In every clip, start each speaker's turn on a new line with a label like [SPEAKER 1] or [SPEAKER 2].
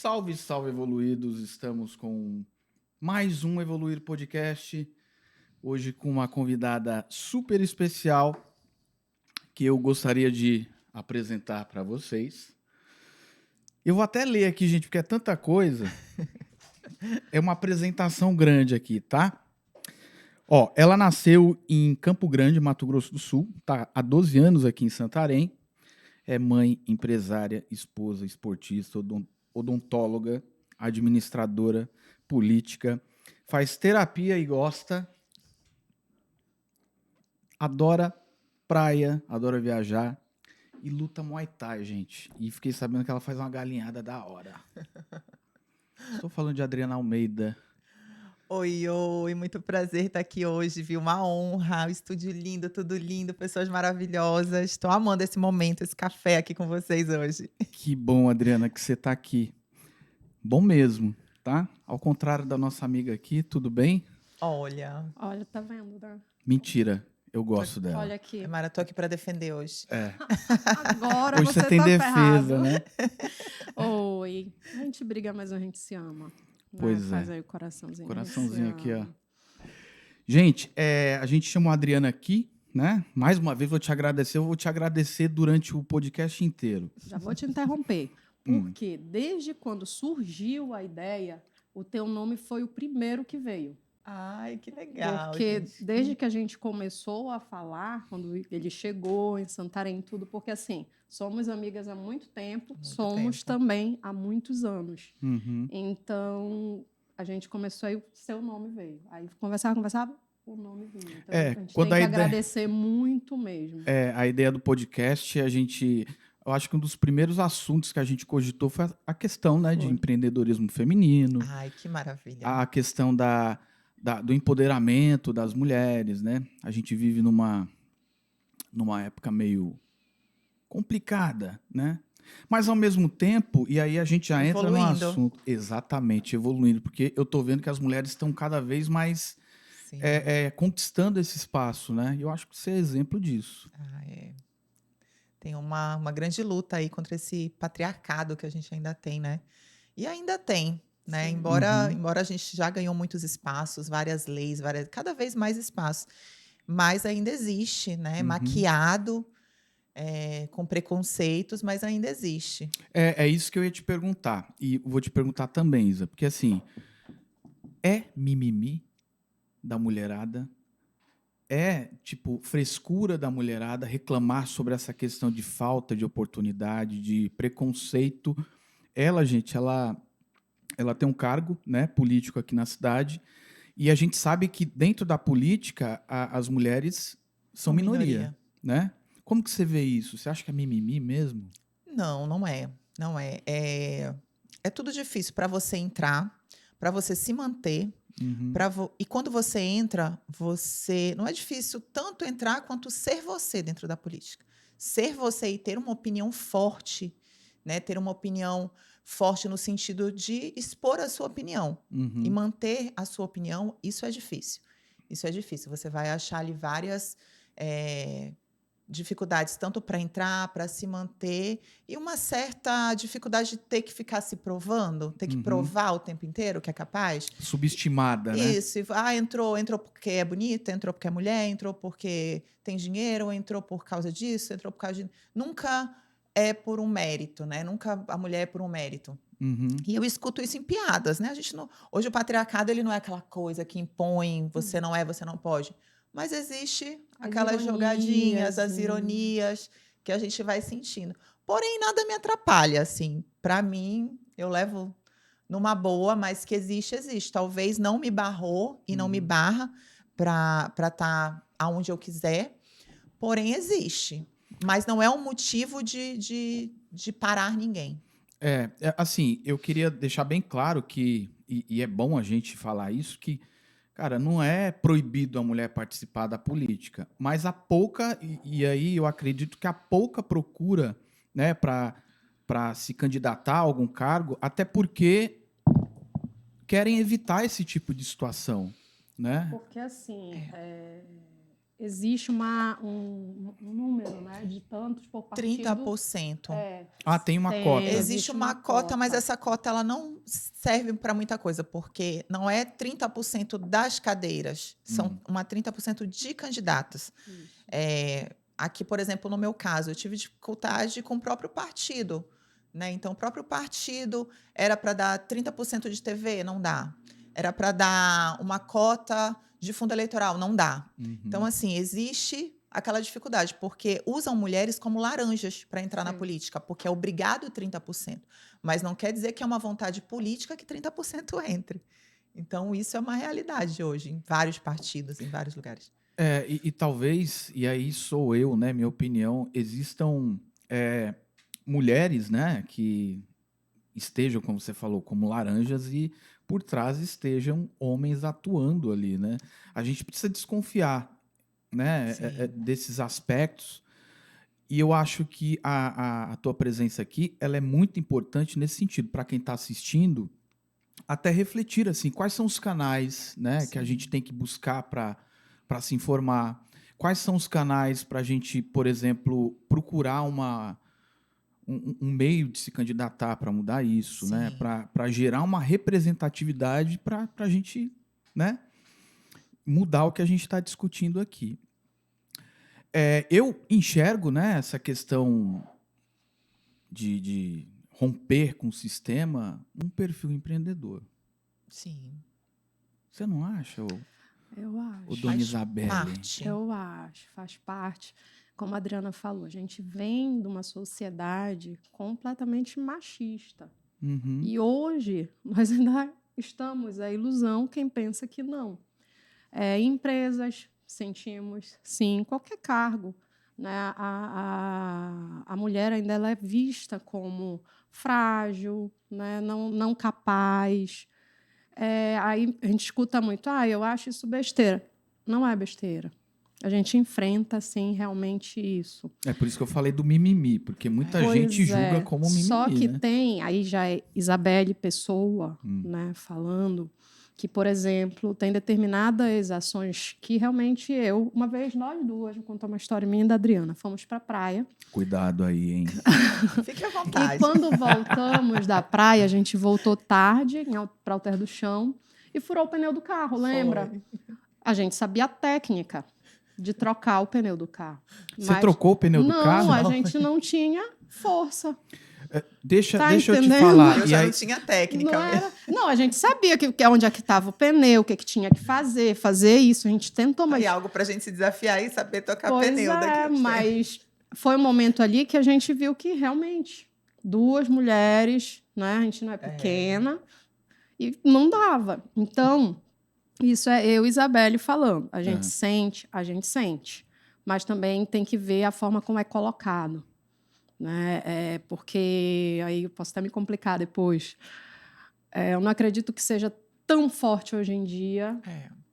[SPEAKER 1] Salve, salve, evoluídos! Estamos com mais um Evoluir Podcast. Hoje com uma convidada super especial que eu gostaria de apresentar para vocês. Eu vou até ler aqui, gente, porque é tanta coisa. É uma apresentação grande aqui, tá? Ó, ela nasceu em Campo Grande, Mato Grosso do Sul, tá há 12 anos aqui em Santarém. É mãe, empresária, esposa, esportista, odontóloga, administradora, política, faz terapia e gosta, adora praia, adora viajar e luta Muay Thai, gente. E fiquei sabendo que ela faz uma galinhada da hora. Estou falando de Adriana Almeida.
[SPEAKER 2] Oi, oi, muito prazer estar aqui hoje, viu? Uma honra, o estúdio lindo, tudo lindo, pessoas maravilhosas. Estou amando esse momento, esse café aqui com vocês hoje.
[SPEAKER 1] Que bom, Adriana, que você está aqui. Bom mesmo, tá? Ao contrário da nossa amiga aqui, tudo bem?
[SPEAKER 2] Olha,
[SPEAKER 3] Olha, tá vendo, né?
[SPEAKER 1] Mentira, eu gosto dela.
[SPEAKER 3] Olha aqui.
[SPEAKER 2] Mara, estou aqui para defender hoje.
[SPEAKER 3] Agora
[SPEAKER 1] Hoje
[SPEAKER 3] você
[SPEAKER 1] você tem
[SPEAKER 3] tá
[SPEAKER 1] defesa,
[SPEAKER 3] ferrado.
[SPEAKER 1] né?
[SPEAKER 3] Oi. A gente briga, mas a gente se ama.
[SPEAKER 1] Pois
[SPEAKER 3] Faz
[SPEAKER 1] é.
[SPEAKER 3] aí o coraçãozinho.
[SPEAKER 1] Coraçãozinho aqui, ó.
[SPEAKER 3] ama.
[SPEAKER 1] Gente, a gente chamou a Adriana aqui, né? Mais uma vez vou te agradecer. Eu vou te agradecer durante o podcast inteiro.
[SPEAKER 3] Já vou te interromper. Porque desde quando surgiu a ideia, o teu nome foi o primeiro que veio.
[SPEAKER 2] Ai, que legal,
[SPEAKER 3] Porque
[SPEAKER 2] gente.
[SPEAKER 3] desde que a gente começou a falar, quando ele chegou em Santarém, tudo, porque assim, somos amigas há muito tempo, somos também há muitos anos.
[SPEAKER 1] Uhum.
[SPEAKER 3] Então, a gente começou aí, o seu nome veio. Aí conversava, o nome vinha. Então,
[SPEAKER 1] É,
[SPEAKER 3] a gente
[SPEAKER 1] quando
[SPEAKER 3] tem
[SPEAKER 1] a
[SPEAKER 3] que
[SPEAKER 1] ideia-
[SPEAKER 3] agradecer muito mesmo.
[SPEAKER 1] A ideia do podcast, eu acho que um dos primeiros assuntos que a gente cogitou foi a questão, né, de
[SPEAKER 3] Foi.
[SPEAKER 1] empreendedorismo feminino,
[SPEAKER 2] Ai, que maravilha.
[SPEAKER 1] a questão do empoderamento das mulheres, né? A gente vive numa época meio complicada, né? Mas ao mesmo tempo, e aí a gente já entra no
[SPEAKER 2] Evoluindo.
[SPEAKER 1] assunto, exatamente, evoluindo, porque eu tô vendo que as mulheres estão cada vez mais
[SPEAKER 2] Sim.
[SPEAKER 1] conquistando esse espaço, né? E eu acho que você é exemplo disso.
[SPEAKER 2] Tem uma grande luta aí contra esse patriarcado que a gente ainda tem, né? E ainda tem, né?
[SPEAKER 3] Sim.
[SPEAKER 2] Embora a gente já ganhou muitos espaços, várias leis, cada vez mais espaços, mas ainda existe, né?
[SPEAKER 1] Uhum.
[SPEAKER 2] Maquiado, com preconceitos, mas ainda existe.
[SPEAKER 1] É isso que eu ia te perguntar. E vou te perguntar também, Isa, porque assim, é mimimi da mulherada? É, tipo, frescura da mulherada reclamar sobre essa questão de falta de oportunidade, de preconceito? Ela, gente, ela tem um cargo, né, político aqui na cidade, e a gente sabe que dentro da política as mulheres são minoria, né? Como que você vê isso? Você acha que é mimimi mesmo?
[SPEAKER 2] Não, não é. Não é. É tudo difícil para você entrar, para você se manter.
[SPEAKER 1] Uhum.
[SPEAKER 2] E quando você entra, não é difícil tanto entrar quanto ser você dentro da política. Ser você e ter uma opinião forte, né? Ter uma opinião forte no sentido de expor a sua opinião
[SPEAKER 1] Uhum.
[SPEAKER 2] e manter a sua opinião, isso é difícil. Isso é difícil. Você vai achar ali várias dificuldades, tanto para entrar, para se manter, e uma certa dificuldade de ter que ficar se provando, ter que provar o tempo inteiro que é capaz.
[SPEAKER 1] Subestimada, né?
[SPEAKER 2] Isso. Entrou porque é bonita, entrou porque é mulher, entrou porque tem dinheiro, entrou por causa disso, entrou por causa de... Nunca é por um mérito, né? Nunca a mulher é por um mérito.
[SPEAKER 1] Uhum.
[SPEAKER 2] E eu escuto isso em piadas, né? Hoje o patriarcado ele não é aquela coisa que impõe, você não pode. Mas existe aquelas jogadinhas, as ironias que a gente vai sentindo. Porém, nada me atrapalha, assim. Para mim, eu levo numa boa, mas que existe. Talvez não me barrou e não me barra para estar aonde eu quiser. Porém, existe. Mas não é um motivo de parar ninguém.
[SPEAKER 1] Assim, eu queria deixar bem claro que, e é bom a gente falar isso, que, cara, não é proibido a mulher participar da política, mas a pouca, e aí eu acredito que a pouca procura, né, para se candidatar a algum cargo, até porque querem evitar esse tipo de situação, né?
[SPEAKER 3] Porque assim, existe um número, né, de tantos por partido.
[SPEAKER 2] 30%.
[SPEAKER 1] Tem uma cota.
[SPEAKER 2] Existe uma cota, mas essa cota ela não serve para muita coisa, porque não é 30% das cadeiras, são 30% de candidatas. Aqui, por exemplo, no meu caso, eu tive dificuldade com o próprio partido. Né? Então, o próprio partido era para dar 30% de TV, não dá. Era para dar uma cota de fundo eleitoral, não dá. Então, assim, existe aquela dificuldade, porque usam mulheres como laranjas para entrar na política, porque é obrigado 30%. Mas não quer dizer que é uma vontade política que 30% entre. Então, isso é uma realidade hoje, em vários partidos, em vários lugares.
[SPEAKER 1] E talvez, e aí sou eu, né, minha opinião, existam mulheres, né, que estejam, como você falou, como laranjas e por trás estejam homens atuando ali, né? A gente precisa desconfiar, né, desses aspectos. E eu acho que a tua presença aqui, ela é muito importante nesse sentido, para quem está assistindo, até refletir assim, quais são os canais, né, que a gente tem que buscar para se informar, quais são os canais para a gente, por exemplo, procurar um meio de se candidatar para mudar isso, né? Para gerar uma representatividade para a gente, né, mudar o que a gente está discutindo aqui. Eu enxergo, né, essa questão de romper com o sistema um perfil empreendedor.
[SPEAKER 2] Sim.
[SPEAKER 1] Você não acha,
[SPEAKER 3] Eu acho.
[SPEAKER 1] Dona Isabelle?
[SPEAKER 3] Eu acho, faz parte. Como a Adriana falou, a gente vem de uma sociedade completamente machista. E hoje, nós ainda estamos a ilusão quem pensa que não. Empresas, sentimos, sim, qualquer cargo. Né? A mulher ainda ela é vista como frágil, né? não capaz. Aí a gente escuta muito, eu acho isso besteira. Não é besteira. A gente enfrenta, sim, realmente isso.
[SPEAKER 1] É por isso que eu falei do mimimi, porque muita gente julga como mimimi.
[SPEAKER 3] Só que
[SPEAKER 1] né?
[SPEAKER 3] tem, aí já é Isabelle Pessoa, né, falando que, por exemplo, tem determinadas ações que realmente uma vez nós duas, vou contar uma história minha e da Adriana, fomos para a praia.
[SPEAKER 1] Cuidado aí, hein?
[SPEAKER 2] Fique à vontade.
[SPEAKER 3] E quando voltamos da praia, a gente voltou tarde para Alter do Chão e furou o pneu do carro, lembra? A gente sabia a técnica de trocar o pneu do carro.
[SPEAKER 1] Você trocou o pneu do carro?
[SPEAKER 3] Não, a gente não tinha força.
[SPEAKER 1] Deixa eu te falar.
[SPEAKER 2] Eu já não tinha técnica mesmo.
[SPEAKER 3] Não, a gente sabia onde é que estava o pneu, o que tinha que fazer isso. A gente tentou, mas...
[SPEAKER 2] E algo para a gente se desafiar e saber tocar pneu daqui.
[SPEAKER 3] Mas foi um momento ali que a gente viu que realmente 2 mulheres, né? A gente não é pequena, e não dava. Então, isso é eu e Isabelle falando. A gente sente, mas também tem que ver a forma como é colocado. Né? Porque aí eu posso até me complicar depois. Eu não acredito que seja tão forte hoje em dia,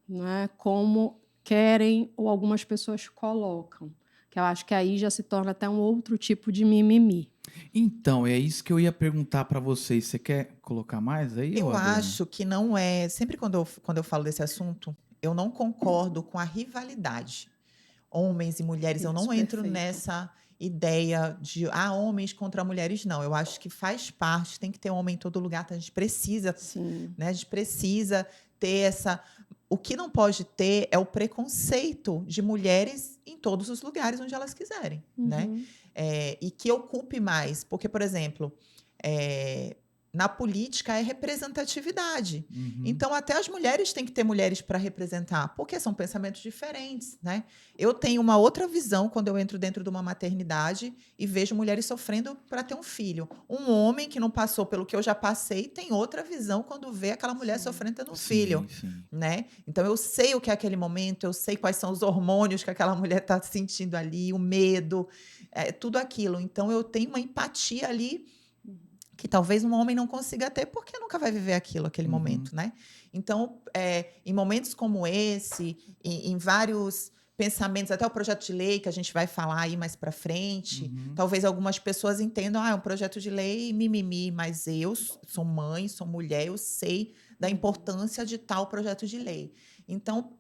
[SPEAKER 3] né, como querem ou algumas pessoas colocam. Que eu acho que aí já se torna até um outro tipo de mimimi.
[SPEAKER 1] Então, é isso que eu ia perguntar para vocês. Você quer colocar mais aí?
[SPEAKER 2] Eu acho que não é... Sempre quando eu falo desse assunto, eu não concordo com a rivalidade. Homens e mulheres, eu não entro nessa ideia de homens contra mulheres, não. Eu acho que faz parte, tem que ter homem em todo lugar, a gente precisa, né? A gente precisa ter essa... O que não pode ter é o preconceito de mulheres em todos os lugares onde elas quiserem, né? E que ocupe mais, porque, por exemplo, na política é representatividade. Então, até as mulheres têm que ter mulheres para representar, porque são pensamentos diferentes, né? Eu tenho uma outra visão quando eu entro dentro de uma maternidade e vejo mulheres sofrendo para ter um filho. Um homem que não passou pelo que eu já passei tem outra visão quando vê aquela mulher sofrendo tendo um filho, né? Então, eu sei o que é aquele momento, eu sei quais são os hormônios que aquela mulher está sentindo ali, o medo, tudo aquilo. Então, eu tenho uma empatia ali que talvez um homem não consiga ter, porque nunca vai viver aquele momento, né? Então, em momentos como esse, em vários pensamentos, até o projeto de lei que a gente vai falar aí mais para frente, talvez algumas pessoas entendam, é um projeto de lei mimimi, mas eu sou mãe, sou mulher, eu sei da importância de tal projeto de lei. Então,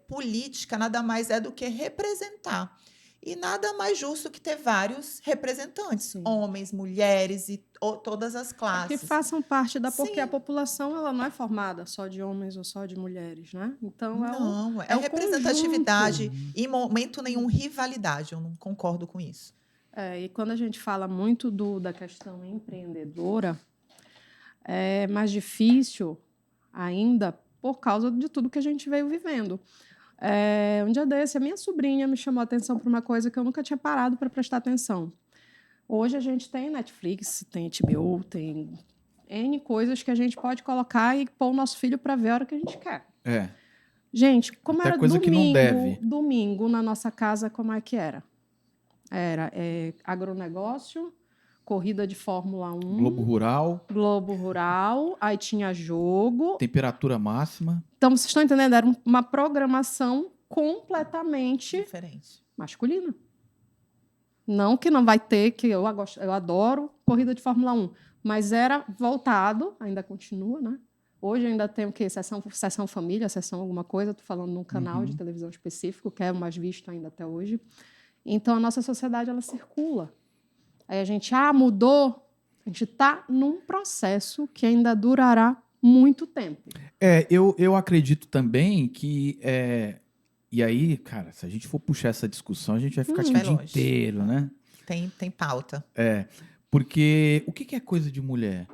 [SPEAKER 2] política nada mais é do que representar. E nada mais justo que ter vários representantes,
[SPEAKER 3] Sim.
[SPEAKER 2] homens, mulheres e todas as classes.
[SPEAKER 3] Que façam parte porque
[SPEAKER 2] Sim.
[SPEAKER 3] a população ela não é formada só de homens ou só de mulheres, né? Então
[SPEAKER 2] Não,
[SPEAKER 3] é o
[SPEAKER 2] representatividade
[SPEAKER 3] conjunto.
[SPEAKER 2] e em momento nenhum rivalidade. Eu não concordo com isso.
[SPEAKER 3] E quando a gente fala muito da questão empreendedora, é mais difícil ainda por causa de tudo que a gente veio vivendo. Um dia desse, a minha sobrinha me chamou a atenção para uma coisa que eu nunca tinha parado para prestar atenção. Hoje a gente tem Netflix, tem HBO, tem N coisas que a gente pode colocar e pôr o nosso filho para ver a hora que a gente quer. Gente, como
[SPEAKER 1] até
[SPEAKER 3] era
[SPEAKER 1] coisa que não deve.
[SPEAKER 3] Domingo na nossa casa, como é que era? Era agronegócio, corrida de Fórmula 1. Globo Rural, aí tinha jogo.
[SPEAKER 1] Temperatura máxima.
[SPEAKER 3] Então, vocês estão entendendo? Era uma programação completamente
[SPEAKER 2] diferente,
[SPEAKER 3] masculina. Não que não vai ter, que eu adoro corrida de Fórmula 1, mas era voltado, ainda continua, né? Hoje ainda tem o quê? Sessão família, sessão alguma coisa, estou falando num canal de televisão específico, que é o mais visto ainda até hoje. Então, a nossa sociedade, ela circula. Aí a gente, mudou. A gente está num processo que ainda durará muito tempo.
[SPEAKER 1] Eu acredito também que... E aí, cara, se a gente for puxar essa discussão, a gente vai ficar aqui o dia inteiro, né?
[SPEAKER 2] Tem pauta.
[SPEAKER 1] Porque o que é coisa de mulher,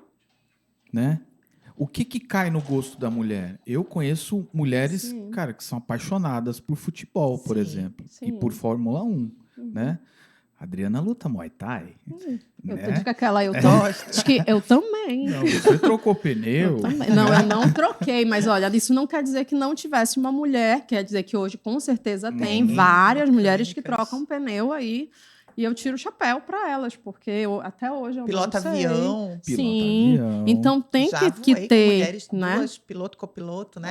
[SPEAKER 1] né? O que cai no gosto da mulher? Eu conheço mulheres, cara, que são apaixonadas por futebol, por exemplo, e por Fórmula 1, né? A Adriana luta Muay Thai.
[SPEAKER 3] Eu digo aquela, eu também.
[SPEAKER 1] Não, você trocou pneu.
[SPEAKER 3] Não, eu não troquei, mas olha, isso não quer dizer que não tivesse uma mulher, quer dizer que hoje com certeza tem várias mulheres que trocam pneu aí. E eu tiro o chapéu para elas, porque até hoje eu
[SPEAKER 2] Pilota
[SPEAKER 3] não sei.
[SPEAKER 2] avião.
[SPEAKER 3] Sim. Então tem que ter,
[SPEAKER 2] mulheres,
[SPEAKER 3] né?
[SPEAKER 2] Duas, piloto, copiloto, né?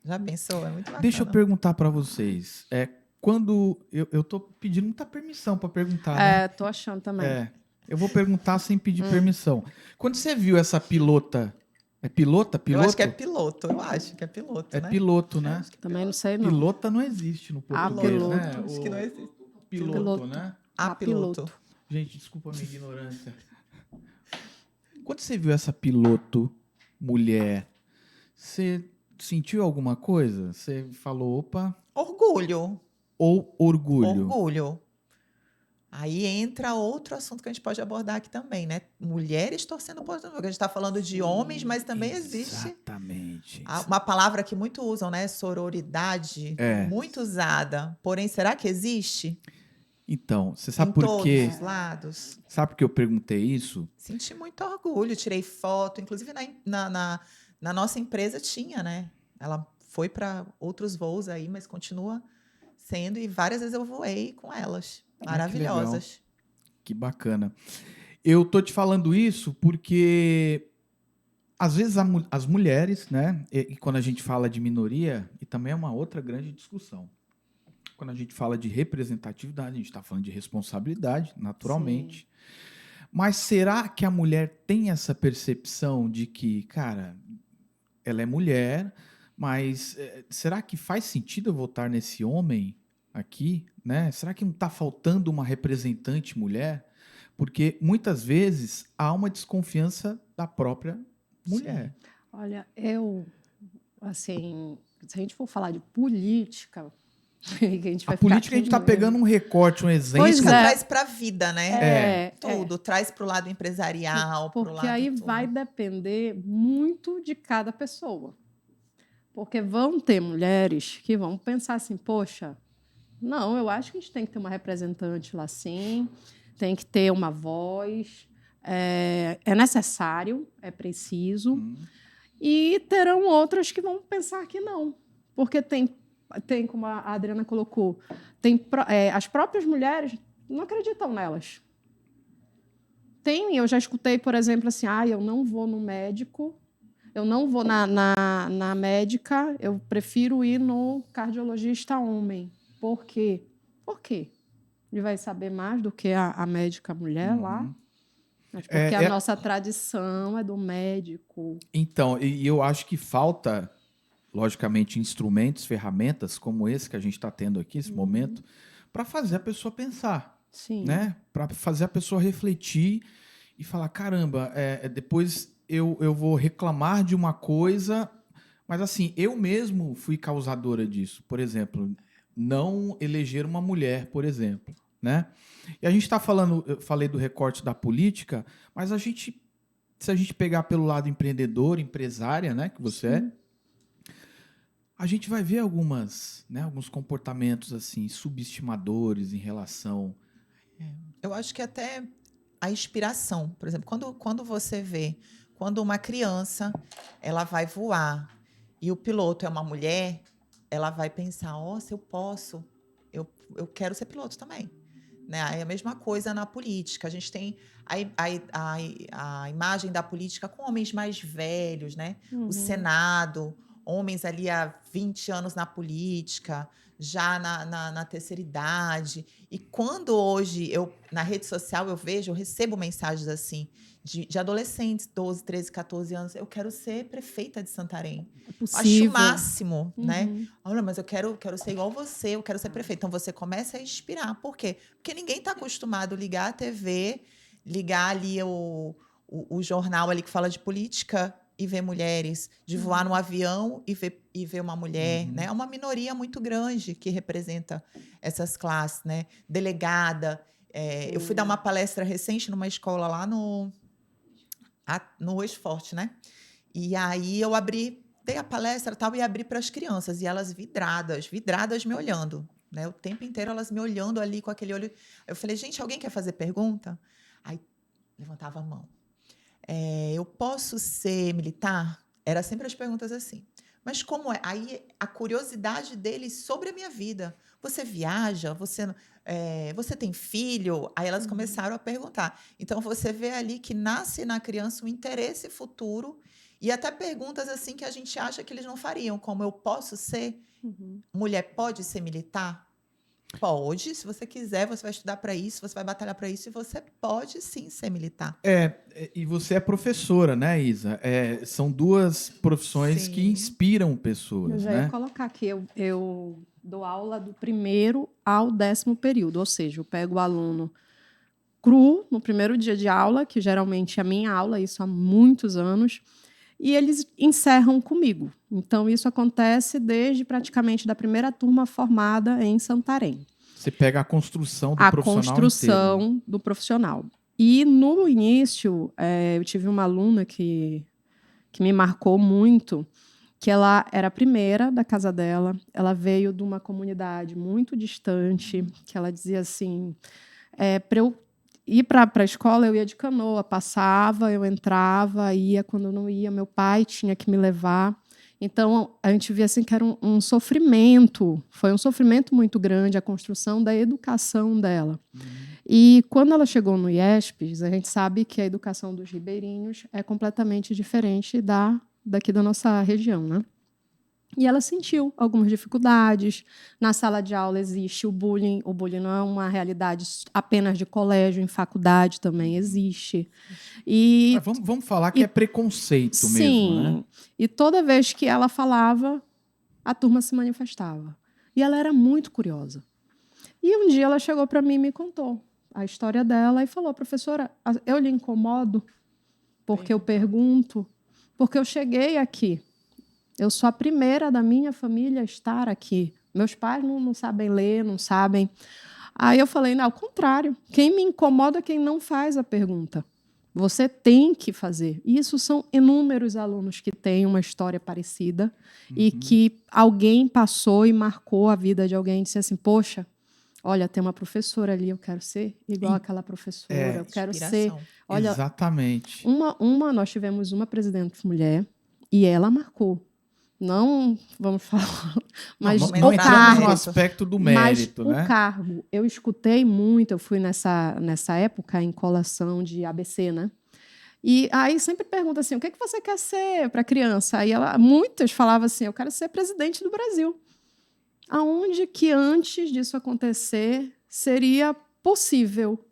[SPEAKER 2] Já pensou? É muito bacana.
[SPEAKER 1] Deixa eu perguntar para vocês. Quando eu tô pedindo muita permissão para perguntar, né?
[SPEAKER 3] Tô achando também.
[SPEAKER 1] Eu vou perguntar sem pedir permissão. Quando você viu essa pilota... É pilota?
[SPEAKER 2] Eu acho que é piloto. Eu acho que é piloto, né?
[SPEAKER 1] É piloto, né?
[SPEAKER 3] Também não sei, não.
[SPEAKER 1] Pilota não existe no português,
[SPEAKER 3] piloto.
[SPEAKER 1] né?
[SPEAKER 2] Acho que não existe.
[SPEAKER 1] Piloto, né?
[SPEAKER 2] Piloto.
[SPEAKER 1] Gente, desculpa a minha ignorância. Quando você viu essa piloto mulher, você sentiu alguma coisa? Você falou, opa...
[SPEAKER 2] Orgulho.
[SPEAKER 1] Ou orgulho?
[SPEAKER 2] Orgulho. Aí entra outro assunto que a gente pode abordar aqui também, né? Mulheres torcendo por... A gente está falando de homens, mas também existe...
[SPEAKER 1] Exatamente.
[SPEAKER 2] Uma palavra que muito usam, né? Sororidade. Muito usada. Porém, será que existe?
[SPEAKER 1] Então, você sabe por quê?
[SPEAKER 2] Em todos os lados.
[SPEAKER 1] Sabe por que eu perguntei isso?
[SPEAKER 2] Senti muito orgulho, tirei foto. Inclusive, na nossa empresa tinha, né? Ela foi para outros voos aí, mas continua sendo. E várias vezes eu voei com elas. Maravilhosas.
[SPEAKER 1] Que bacana. Eu tô te falando isso porque, às vezes, as mulheres, né? E quando a gente fala de minoria, e também é uma outra grande discussão. Quando a gente fala de representatividade, a gente está falando de responsabilidade, naturalmente. Sim. Mas será que a mulher tem essa percepção de que, cara, ela é mulher, mas será que faz sentido eu votar nesse homem aqui, né? Será que não está faltando uma representante mulher? Porque muitas vezes há uma desconfiança da própria mulher.
[SPEAKER 3] Sim. Olha, assim, se a gente for falar de política...
[SPEAKER 1] A política a gente está pegando um recorte, um exemplo.
[SPEAKER 2] Pois traz para a vida, né? Tudo. Traz para o lado empresarial.
[SPEAKER 3] Porque aí vai depender muito de cada pessoa. Porque vão ter mulheres que vão pensar assim, poxa, não, eu acho que a gente tem que ter uma representante lá sim, tem que ter uma voz, é necessário, é preciso. E terão outras que vão pensar que não. Porque tem, como a Adriana colocou, as próprias mulheres não acreditam nelas. Eu já escutei, por exemplo, assim, eu não vou no médico, eu não vou na médica, eu prefiro ir no cardiologista homem. Por quê? Por quê? Ele vai saber mais do que a médica mulher lá? Mas porque a nossa tradição é do médico.
[SPEAKER 1] Então, e eu acho que falta logicamente, instrumentos, ferramentas como esse que a gente está tendo aqui, esse momento, para fazer a pessoa pensar, né? Para fazer a pessoa refletir e falar, caramba, depois eu vou reclamar de uma coisa, mas assim, eu mesmo fui causadora disso. Por exemplo, não eleger uma mulher, por exemplo, né? E a gente está falando, eu falei do recorte da política, mas se a gente pegar pelo lado empreendedor, empresária, né, que você é, a gente vai ver alguns comportamentos assim subestimadores em relação.
[SPEAKER 2] Eu acho que até a inspiração, por exemplo, quando você vê, quando uma criança ela vai voar e o piloto é uma mulher, ela vai pensar, se eu posso, eu quero ser piloto também. Né? É a mesma coisa na política. A gente tem a imagem da política com homens mais velhos, né? O Senado, homens ali há 20 anos na política, já na terceira idade. E quando hoje, na rede social, eu recebo mensagens assim, de adolescentes, 12, 13, 14 anos, eu quero ser prefeita de Santarém.
[SPEAKER 3] É possível.
[SPEAKER 2] Acho o máximo, né? Olha, mas eu quero ser igual você, eu quero ser prefeita. Então, você começa a inspirar. Por quê? Porque ninguém está acostumado a ligar a TV, ligar ali o jornal ali que fala de política e ver mulheres, de voar no avião e ver uma mulher, né? É uma minoria muito grande que representa essas classes, né? Delegada. Eu fui dar uma palestra recente numa escola lá no Esporte, né? E aí eu dei a palestra tal, e abri para as crianças, e elas vidradas me olhando, né? O tempo inteiro elas me olhando ali com aquele olho. Eu falei, gente, alguém quer fazer pergunta? Aí levantava a mão. Eu posso ser militar? Era sempre as perguntas assim. Mas como é? Aí a curiosidade deles sobre a minha vida. Você viaja? Você tem filho? Aí elas começaram a perguntar. Então, você vê ali que nasce na criança um interesse futuro e até perguntas assim que a gente acha que eles não fariam, como eu posso ser? Mulher pode ser militar? Pode, se você quiser, você vai estudar para isso, você vai batalhar para isso e você pode sim ser militar.
[SPEAKER 1] E você é professora, né, Isa? São duas profissões
[SPEAKER 2] Sim.
[SPEAKER 1] que inspiram pessoas,
[SPEAKER 3] Eu já
[SPEAKER 1] né?
[SPEAKER 3] ia colocar aqui, eu dou aula do 1º ao 10º período, ou seja, eu pego o aluno cru no primeiro dia de aula, que geralmente é a minha aula, isso há muitos anos, e eles encerram comigo. Então, isso acontece desde praticamente da primeira turma formada em Santarém.
[SPEAKER 1] Você pega a construção do profissional inteiro.
[SPEAKER 3] A construção do profissional. E, no início, eu tive uma aluna que me marcou muito, que ela era a primeira da casa dela, ela veio de uma comunidade muito distante, que ela dizia assim, para eu ir para a escola, eu ia de canoa, passava, eu entrava, ia, quando não ia, meu pai tinha que me levar. Então, a gente via assim que era um sofrimento, foi um sofrimento muito grande a construção da educação dela. E quando ela chegou no IESPES, a gente sabe que a educação dos ribeirinhos é completamente diferente daqui da nossa região, né? E ela sentiu algumas dificuldades. Na sala de aula existe o bullying. O bullying não é uma realidade apenas de colégio, em faculdade também existe.
[SPEAKER 1] Vamos falar que é preconceito mesmo, né?
[SPEAKER 3] Sim. E toda vez que ela falava, a turma se manifestava. E ela era muito curiosa. E um dia ela chegou para mim e me contou a história dela e falou, professora, eu lhe incomodo porque eu pergunto, porque eu cheguei aqui. Eu sou a primeira da minha família a estar aqui. Meus pais não sabem ler, não sabem. Aí eu falei, não, ao contrário. Quem me incomoda é quem não faz a pergunta. Você tem que fazer. Isso são inúmeros alunos que têm uma história parecida e que alguém passou e marcou a vida de alguém e disse assim, poxa, olha, tem uma professora ali, eu quero ser igual àquela professora, eu quero ser... Olha,
[SPEAKER 1] exatamente.
[SPEAKER 3] Nós tivemos uma presidente mulher e ela marcou. Não vamos falar, mas
[SPEAKER 1] não entramos no aspecto do mérito,
[SPEAKER 3] mas
[SPEAKER 1] né?
[SPEAKER 3] o cargo, eu escutei muito, eu fui nessa época em colação de ABC, né? E aí sempre pergunta assim, o que você quer ser para criança? Aí muitas falavam assim, eu quero ser presidente do Brasil. Aonde que antes disso acontecer seria possível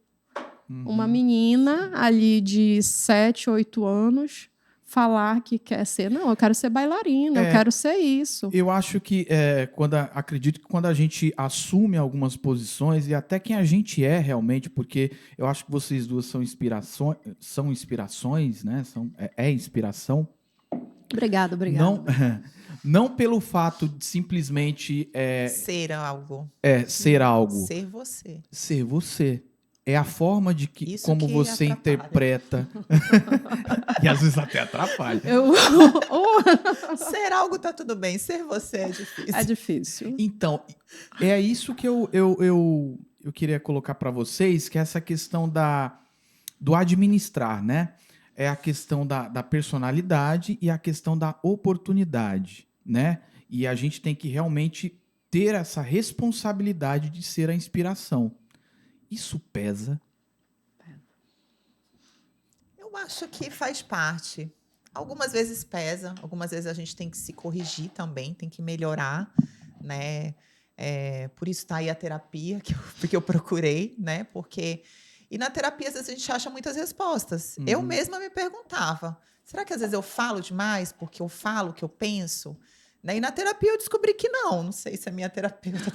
[SPEAKER 3] uma menina ali de 7, 8 anos falar que quer ser. Não, eu quero ser bailarina, eu quero ser isso.
[SPEAKER 1] Eu acho que, acredito que quando a gente assume algumas posições, e até quem a gente é realmente, porque eu acho que vocês duas são inspirações, né? É inspiração.
[SPEAKER 3] Obrigada.
[SPEAKER 1] Não pelo fato de simplesmente...
[SPEAKER 2] ser algo.
[SPEAKER 1] Ser algo.
[SPEAKER 2] Ser você.
[SPEAKER 1] Ser você. É a forma de como
[SPEAKER 2] que
[SPEAKER 1] você
[SPEAKER 2] atrapalha.
[SPEAKER 1] interpreta. E às vezes até atrapalha.
[SPEAKER 2] Ser algo tá tudo bem, ser você é difícil.
[SPEAKER 3] É difícil.
[SPEAKER 1] Então, é isso que eu queria colocar para vocês, que é essa questão do administrar, né? É a questão da personalidade e a questão da oportunidade, né? E a gente tem que realmente ter essa responsabilidade de ser a inspiração. Isso pesa?
[SPEAKER 2] Eu acho que faz parte. Algumas vezes pesa, algumas vezes a gente tem que se corrigir também, tem que melhorar, né? Por isso está aí a terapia que eu procurei, né? Porque... E na terapia, às vezes, a gente acha muitas respostas. Eu mesma me perguntava, será que às vezes eu falo demais porque eu falo o que eu penso? E na terapia eu descobri que não sei se a minha terapeuta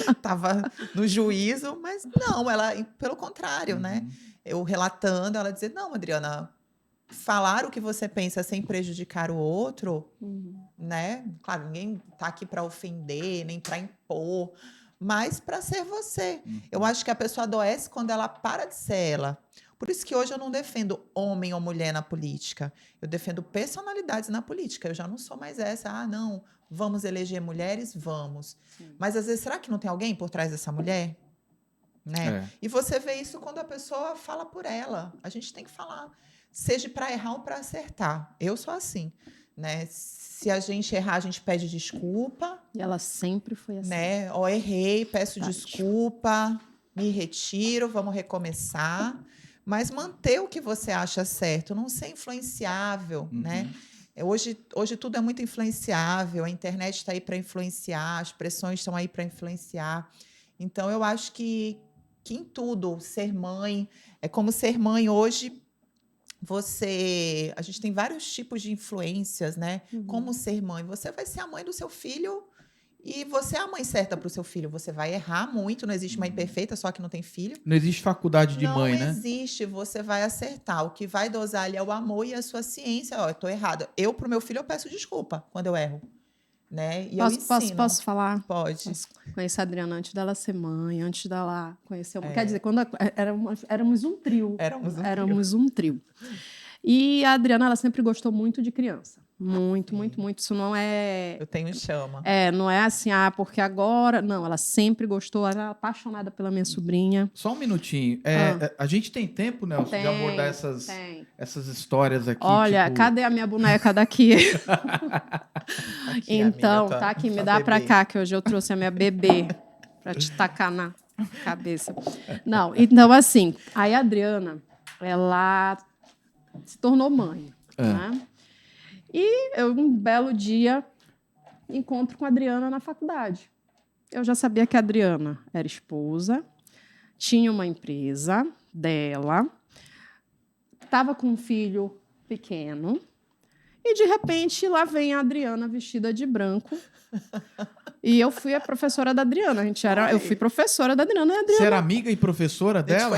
[SPEAKER 2] estava no juízo, mas não, ela, pelo contrário, né? Eu relatando, ela dizia, não, Adriana, falar o que você pensa sem prejudicar o outro, né? Claro, ninguém está aqui para ofender, nem para impor, mas para ser você. Eu acho que a pessoa adoece quando ela para de ser ela. Por isso que hoje eu não defendo homem ou mulher na política. Eu defendo personalidades na política. Eu já não sou mais essa. Não, vamos eleger mulheres? Vamos. Sim. Mas, às vezes, será que não tem alguém por trás dessa mulher? Né? E você vê isso quando a pessoa fala por ela. A gente tem que falar. Seja para errar ou para acertar. Eu sou assim. Né? Se a gente errar, a gente pede desculpa.
[SPEAKER 3] E ela sempre foi assim.
[SPEAKER 2] Né? Errei, peço desculpa, me retiro, vamos recomeçar. Mas manter o que você acha certo, não ser influenciável, né? Hoje tudo é muito influenciável, a internet está aí para influenciar, as pressões estão aí para influenciar. Então, eu acho que em tudo, ser mãe, é como ser mãe hoje, a gente tem vários tipos de influências, né? Como ser mãe, você vai ser a mãe do seu filho e você é a mãe certa para o seu filho. Você vai errar muito, não existe mãe perfeita, só que não tem filho.
[SPEAKER 1] Não existe faculdade de mãe, né? Não
[SPEAKER 2] existe, você vai acertar. O que vai dosar ali é o amor e a sua ciência. Eu estou errada. Eu, pro meu filho, eu peço desculpa quando eu erro. Né? E
[SPEAKER 3] posso falar?
[SPEAKER 2] Pode.
[SPEAKER 3] Conheci a Adriana antes dela ser mãe, antes dela conhecer... Quer dizer, quando éramos um trio. Éramos um trio. E a Adriana, ela sempre gostou muito de criança. Muito. Isso não é...
[SPEAKER 2] Eu tenho chama.
[SPEAKER 3] Não é assim, porque agora... Não, ela sempre gostou, ela era apaixonada pela minha sobrinha.
[SPEAKER 1] Só um minutinho. A gente tem tempo, Nelson, de abordar essas histórias aqui?
[SPEAKER 3] Olha, cadê a minha boneca daqui?
[SPEAKER 2] Aqui,
[SPEAKER 3] então,
[SPEAKER 2] amiga,
[SPEAKER 3] tá aqui, me dá pra cá, que hoje eu trouxe a minha bebê pra te tacar na cabeça. Não, então assim, aí a Adriana, ela se tornou mãe, né? E eu, um belo dia, encontro com a Adriana na faculdade. Eu já sabia que a Adriana era esposa, tinha uma empresa dela, estava com um filho pequeno, e, de repente, lá vem a Adriana vestida de branco. E eu fui a professora da Adriana. Eu fui professora da Adriana.
[SPEAKER 1] Você era amiga e professora dela?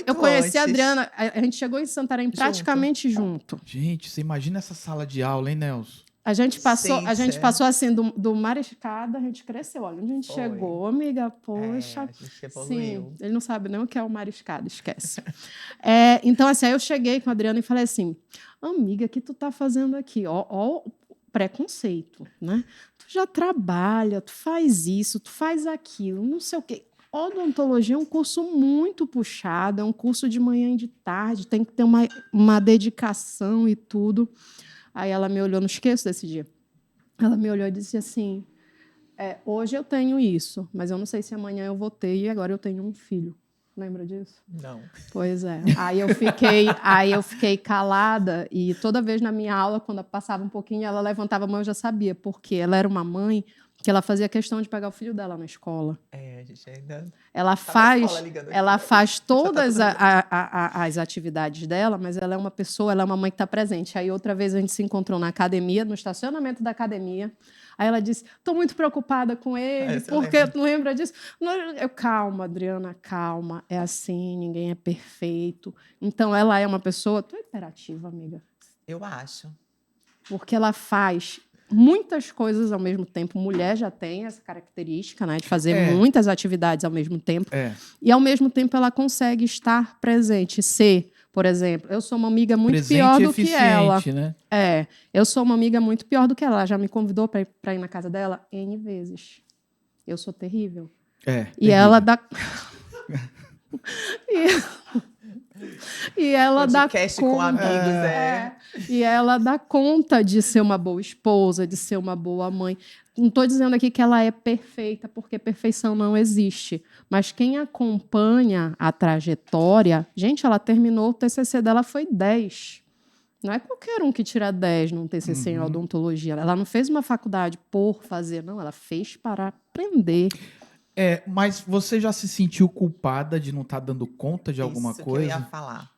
[SPEAKER 3] Eu conheci a Adriana. A gente chegou em Santarém praticamente junto.
[SPEAKER 1] Gente, você imagina essa sala de aula, hein, Nelson?
[SPEAKER 3] A gente passou assim do Mariscada, a gente cresceu. Olha onde a gente chegou, amiga. Poxa.
[SPEAKER 2] A gente evoluiu.
[SPEAKER 3] Sim, ele não sabe nem o que é o Mariscada, esquece. Então, assim, aí eu cheguei com a Adriana e falei assim: amiga, o que tu tá fazendo aqui? Ó o preconceito, né? Tu já trabalha, tu faz isso, tu faz aquilo, não sei o quê. Odontologia é um curso muito puxado, é um curso de manhã e de tarde, tem que ter uma dedicação e tudo. Aí ela me olhou, não esqueço desse dia. Ela me olhou e disse assim: hoje eu tenho isso, mas eu não sei se amanhã eu vou ter, e agora eu tenho um filho. Lembra disso?
[SPEAKER 2] Não.
[SPEAKER 3] Pois é. Aí eu fiquei calada, e toda vez na minha aula, quando passava um pouquinho, ela levantava a mão, eu já sabia, porque ela era uma mãe que ela fazia questão de pegar o filho dela na escola.
[SPEAKER 2] A gente ainda...
[SPEAKER 3] Ela faz todas as atividades dela, mas ela é uma pessoa, ela é uma mãe que está presente. Aí outra vez a gente se encontrou na academia, no estacionamento da academia. Aí ela disse, estou muito preocupada com ele, porque tu lembra disso? Calma, Adriana, calma. É assim, ninguém é perfeito. Então, ela é uma pessoa... Tu é hiperativa, amiga?
[SPEAKER 2] Eu acho.
[SPEAKER 3] Porque ela faz muitas coisas ao mesmo tempo. Mulher já tem essa característica, né, de fazer muitas atividades ao mesmo tempo. E, ao mesmo tempo, ela consegue estar presente, ser... Por exemplo, eu sou uma amiga muito
[SPEAKER 1] presente
[SPEAKER 3] pior do que ela.
[SPEAKER 1] Né?
[SPEAKER 3] Eu sou uma amiga muito pior do que ela. Ela já me convidou para ir na casa dela N vezes. Eu sou terrível. E
[SPEAKER 1] terrível.
[SPEAKER 3] ela dá... e ela dá
[SPEAKER 2] conta... com amigos,
[SPEAKER 3] E ela dá conta de ser uma boa esposa, de ser uma boa mãe. Não estou dizendo aqui que ela é perfeita, porque perfeição não existe. Mas quem acompanha a trajetória... Gente, ela terminou, o TCC dela foi 10. Não é qualquer um que tira 10 num TCC em odontologia. Ela não fez uma faculdade por fazer, não. Ela fez para aprender.
[SPEAKER 1] Mas você já se sentiu culpada de não estar dando conta de alguma coisa?
[SPEAKER 2] Isso que eu ia falar.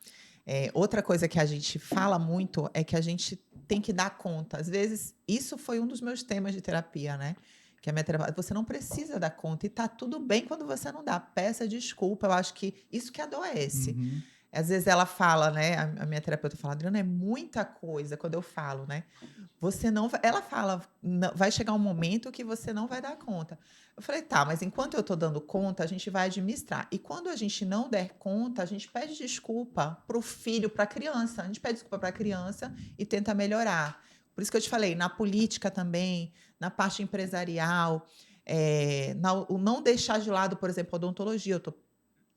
[SPEAKER 2] Outra coisa que a gente fala muito é que a gente tem que dar conta. Às vezes, isso foi um dos meus temas de terapia, né? Que a minha terapia, você não precisa dar conta e tá tudo bem quando você não dá. Peça desculpa. Eu acho que isso que adoece. Às vezes ela fala, né? A minha terapeuta fala, Adriana, é muita coisa quando eu falo, né? Você não vai... Ela fala, vai chegar um momento que você não vai dar conta. Eu falei, tá, mas enquanto eu tô dando conta, a gente vai administrar. E quando a gente não der conta, a gente pede desculpa pro filho, pra criança. A gente pede desculpa pra criança e tenta melhorar. Por isso que eu te falei, na política também, na parte empresarial, o não deixar de lado, por exemplo, a odontologia.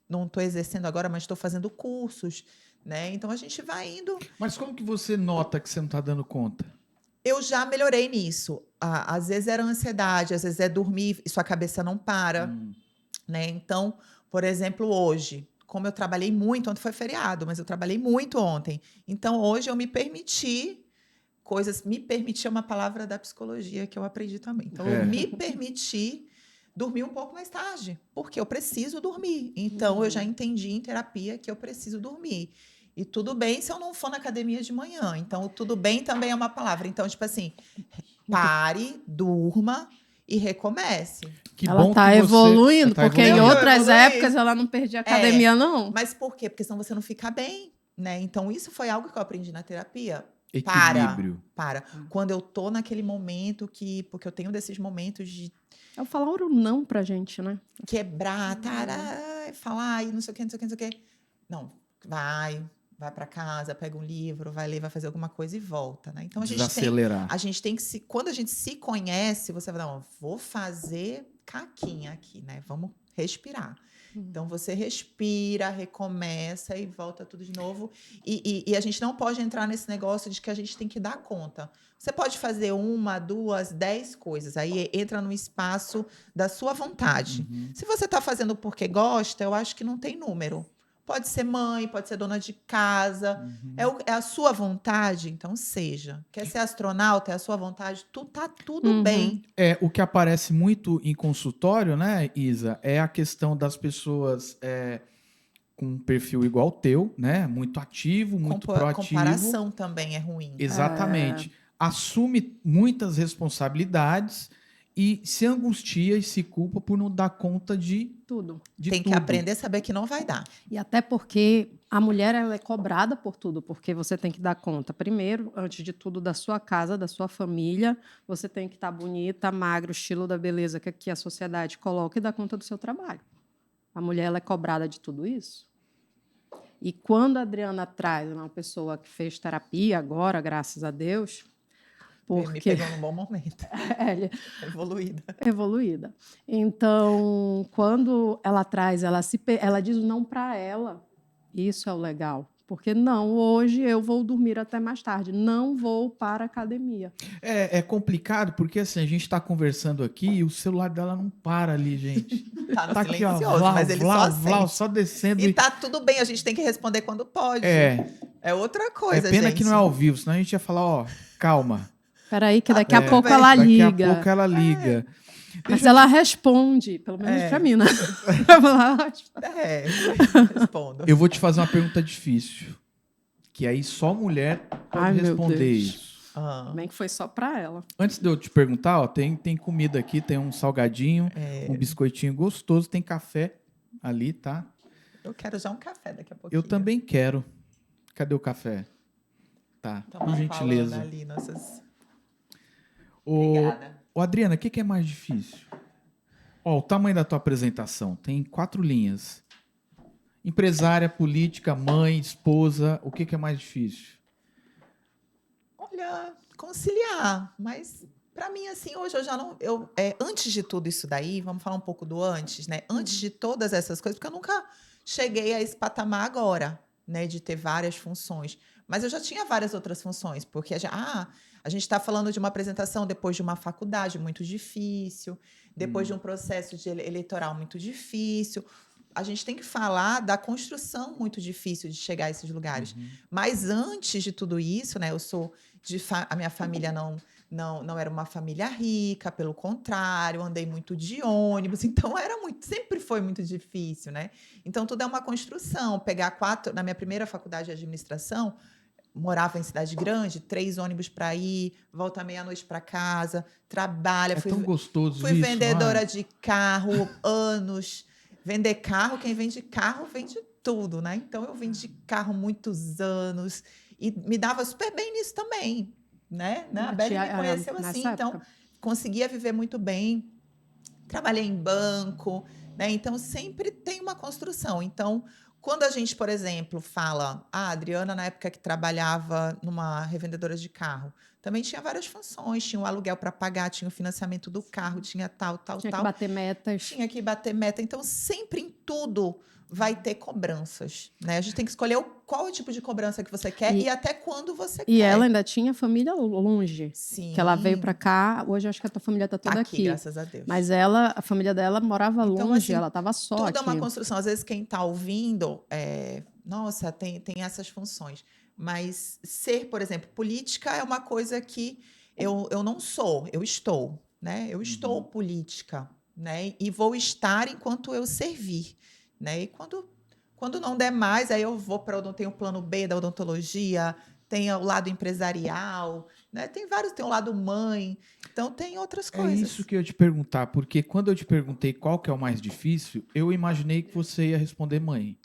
[SPEAKER 2] Não estou exercendo agora, mas estou fazendo cursos, né? Então, a gente vai indo...
[SPEAKER 1] Mas como que você nota que você não está dando conta?
[SPEAKER 2] Eu já melhorei nisso. Às vezes era ansiedade, às vezes é dormir e sua cabeça não para, né? Então, por exemplo, hoje, como eu trabalhei muito, ontem foi feriado, mas eu trabalhei muito ontem. Então, hoje eu me permiti coisas... Me permitir é uma palavra da psicologia que eu aprendi também. Então, eu me permiti... dormir um pouco mais tarde, porque eu preciso dormir. Então, eu já entendi em terapia que eu preciso dormir. E tudo bem se eu não for na academia de manhã. Então, tudo bem também é uma palavra. Então, tipo assim, pare, durma e recomece.
[SPEAKER 3] Ela está evoluindo, porque em outras épocas ela não perdia academia, não.
[SPEAKER 2] Mas por quê? Porque senão você não fica bem, né? Então, isso foi algo que eu aprendi na terapia.
[SPEAKER 1] Equilíbrio.
[SPEAKER 2] Para. Quando eu tô naquele momento porque eu tenho desses momentos de...
[SPEAKER 3] É falar o não pra gente, né?
[SPEAKER 2] Quebrar, falar e não sei o quê, não sei o quê, não sei o quê. Não, vai para casa, pega um livro, vai ler, vai fazer alguma coisa e volta, né? Então, a gente tem que quando a gente se conhece, você vai dar, vou fazer caquinha aqui, né? Vamos respirar. Então, você respira, recomeça e volta tudo de novo. E a gente não pode entrar nesse negócio de que a gente tem que dar conta. Você pode fazer 1, 2, 10 coisas. Aí entra no espaço da sua vontade. Se você está fazendo porque gosta, eu acho que não tem número. Pode ser mãe, pode ser dona de casa. É a sua vontade, então seja. Quer ser astronauta, é a sua vontade, tá tudo bem.
[SPEAKER 1] O que aparece muito em consultório, né, Isa, é a questão das pessoas com um perfil igual ao teu, né, muito ativo, muito proativo.
[SPEAKER 2] Comparação também é ruim.
[SPEAKER 1] Exatamente. Assume muitas responsabilidades e se angustia e se culpa por não dar conta de
[SPEAKER 3] tudo.
[SPEAKER 2] Tem que aprender a saber que não vai dar.
[SPEAKER 3] E até porque a mulher ela é cobrada por tudo, porque você tem que dar conta, primeiro, antes de tudo, da sua casa, da sua família. Você tem que estar bonita, magra, o estilo da beleza que a sociedade coloca e dar conta do seu trabalho. A mulher ela é cobrada de tudo isso. E quando a Adriana traz uma pessoa que fez terapia agora, graças a Deus...
[SPEAKER 2] Me pegou num bom momento.
[SPEAKER 3] Evoluída. Então, quando ela traz, ela diz o não para ela. Isso é o legal. Porque não, hoje eu vou dormir até mais tarde. Não vou para a academia.
[SPEAKER 1] É complicado, porque assim, a gente está conversando aqui e o celular dela não para ali, gente.
[SPEAKER 2] Tá no silencioso, mas ele
[SPEAKER 1] só descendo.
[SPEAKER 2] E tá tudo bem, a gente tem que responder quando pode. É outra coisa,
[SPEAKER 1] gente. É pena
[SPEAKER 2] gente.
[SPEAKER 1] que não é ao vivo, senão a gente ia falar, calma.
[SPEAKER 3] Peraí, que daqui a pouco ela liga.
[SPEAKER 1] Daqui a pouco ela liga.
[SPEAKER 3] Mas ela responde, pelo menos pra mim, né?
[SPEAKER 2] Respondo.
[SPEAKER 1] Eu vou te fazer uma pergunta difícil, que aí só mulher pode responder isso.
[SPEAKER 3] Bem que foi só pra ela.
[SPEAKER 1] Antes de eu te perguntar, ó, tem comida aqui, tem um salgadinho, um biscoitinho gostoso, tem café ali, tá?
[SPEAKER 2] Eu quero já um café daqui a pouquinho.
[SPEAKER 1] Eu também quero. Cadê o café? Tá, por gentileza.
[SPEAKER 2] Ali, nossas...
[SPEAKER 1] Obrigada. Adriana, o que é mais difícil? Ó, o tamanho da tua apresentação tem 4 linhas. Empresária, política, mãe, esposa, o que é mais difícil?
[SPEAKER 2] Olha, conciliar, mas para mim assim, hoje eu já não, antes de tudo isso daí, vamos falar um pouco do antes, né? Antes de todas essas coisas, porque eu nunca cheguei a esse patamar agora, né, de ter várias funções, mas eu já tinha várias outras funções, porque a gente está falando de uma apresentação depois de uma faculdade muito difícil, depois de um processo eleitoral muito difícil. A gente tem que falar da construção muito difícil de chegar a esses lugares. Mas antes de tudo isso, né, a minha família não era uma família rica, pelo contrário, andei muito de ônibus, então sempre foi muito difícil, né? Então tudo é uma construção. Na minha primeira faculdade de administração, morava em cidade grande, 3 ônibus para ir, volta meia-noite para casa, trabalha.
[SPEAKER 1] Tão gostoso
[SPEAKER 2] fui
[SPEAKER 1] isso,
[SPEAKER 2] vendedora de carro, anos. Vender carro, quem vende carro vende tudo, né? Então eu vendi carro muitos anos e me dava super bem nisso também, né? A Beli me conheceu assim, então conseguia viver muito bem. Trabalhei em banco, né? Então sempre tem uma construção. Então, quando a gente, por exemplo, fala, a Adriana, na época que trabalhava numa revendedora de carro, também tinha várias funções, tinha o aluguel para pagar, tinha o financiamento do carro, tinha tal.
[SPEAKER 3] Tinha que bater metas.
[SPEAKER 2] Tinha que bater meta. Então, sempre em tudo vai ter cobranças, né? A gente tem que escolher qual é o tipo de cobrança que você quer e até quando você quer.
[SPEAKER 3] E ela ainda tinha família longe.
[SPEAKER 2] Sim.
[SPEAKER 3] Que ela veio para cá. Hoje acho que a tua família tá toda aqui.
[SPEAKER 2] Graças a Deus.
[SPEAKER 3] Mas a família dela morava
[SPEAKER 2] então,
[SPEAKER 3] longe,
[SPEAKER 2] assim,
[SPEAKER 3] ela estava só
[SPEAKER 2] tudo
[SPEAKER 3] aqui.
[SPEAKER 2] Tudo é uma construção. Às vezes quem está ouvindo, nossa, tem essas funções. Mas ser, por exemplo, política é uma coisa que eu não sou, eu estou, né? Eu estou política, né? E vou estar enquanto eu servir, né? E quando não der mais, aí eu vou para tem o plano B da odontologia, tem o lado empresarial, né? Tem o lado mãe, então tem outras coisas.
[SPEAKER 1] É isso que eu ia te perguntar, porque quando eu te perguntei qual que é o mais difícil, eu imaginei que você ia responder mãe.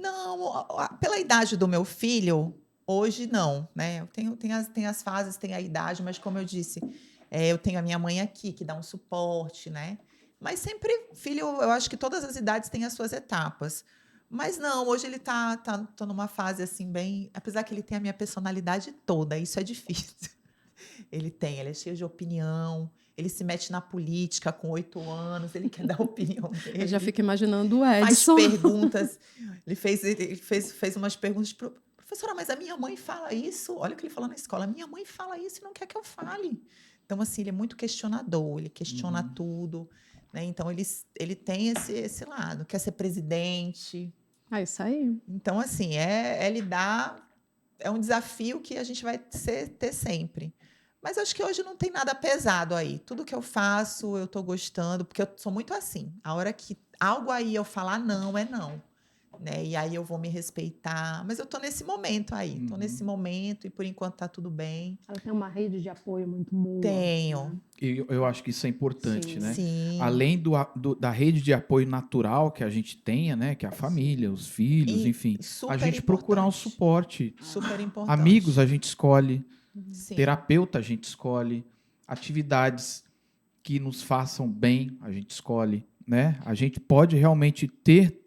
[SPEAKER 2] Não, pela idade do meu filho, hoje não, né? Tem as fases, tem a idade, mas como eu disse, eu tenho a minha mãe aqui, que dá um suporte, né? Mas sempre, filho, eu acho que todas as idades têm as suas etapas. Mas não, hoje ele tô numa fase assim bem... Apesar que ele tem a minha personalidade toda, isso é difícil. Ele é cheio de opinião, ele se mete na política com 8 anos, ele quer dar a opinião dele.
[SPEAKER 3] Eu já fico imaginando o Edson.
[SPEAKER 2] Faz perguntas, ele fez umas perguntas, professora, mas a minha mãe fala isso, olha o que ele falou na escola, a minha mãe fala isso e não quer que eu fale. Então, assim, ele é muito questionador, ele questiona tudo, né? Então, ele tem esse lado, quer ser presidente.
[SPEAKER 3] Isso aí.
[SPEAKER 2] Então, assim, lidar, é um desafio que a gente vai ter sempre. Mas acho que hoje não tem nada pesado aí. Tudo que eu faço, eu tô gostando, porque eu sou muito assim. A hora que algo aí eu falar não, é não. Né? E aí eu vou me respeitar. Mas eu tô nesse momento aí. Tô nesse momento e por enquanto tá tudo bem.
[SPEAKER 3] Ela tem uma rede de apoio muito boa.
[SPEAKER 2] Tenho.
[SPEAKER 3] Né?
[SPEAKER 1] Eu acho que isso é importante,
[SPEAKER 3] Sim.
[SPEAKER 1] né?
[SPEAKER 2] Sim.
[SPEAKER 1] Além da rede de apoio natural que a gente tenha, né? Que é a família, os filhos, enfim. A gente procurar um suporte.
[SPEAKER 2] Super importante.
[SPEAKER 1] Amigos a gente escolhe.
[SPEAKER 2] Sim.
[SPEAKER 1] Terapeuta a gente escolhe. Atividades que nos façam bem a gente escolhe, né? A gente pode realmente ter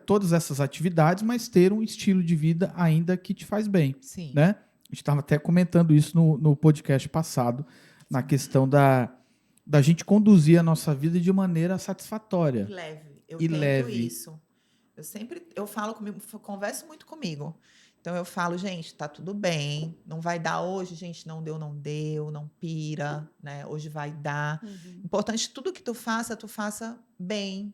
[SPEAKER 1] todas essas atividades, mas ter um estilo de vida ainda que te faz bem.
[SPEAKER 2] Sim.
[SPEAKER 1] Né? A gente estava até comentando isso no podcast passado, na questão da gente conduzir a nossa vida de maneira satisfatória.
[SPEAKER 2] Leve. Eu
[SPEAKER 1] e
[SPEAKER 2] tento
[SPEAKER 1] leve.
[SPEAKER 2] isso. Eu falo comigo, converso muito comigo. Então eu falo, gente, tá tudo bem, não vai dar hoje, gente, não deu, não pira, né? Hoje vai dar. Importante, tudo que tu faça bem,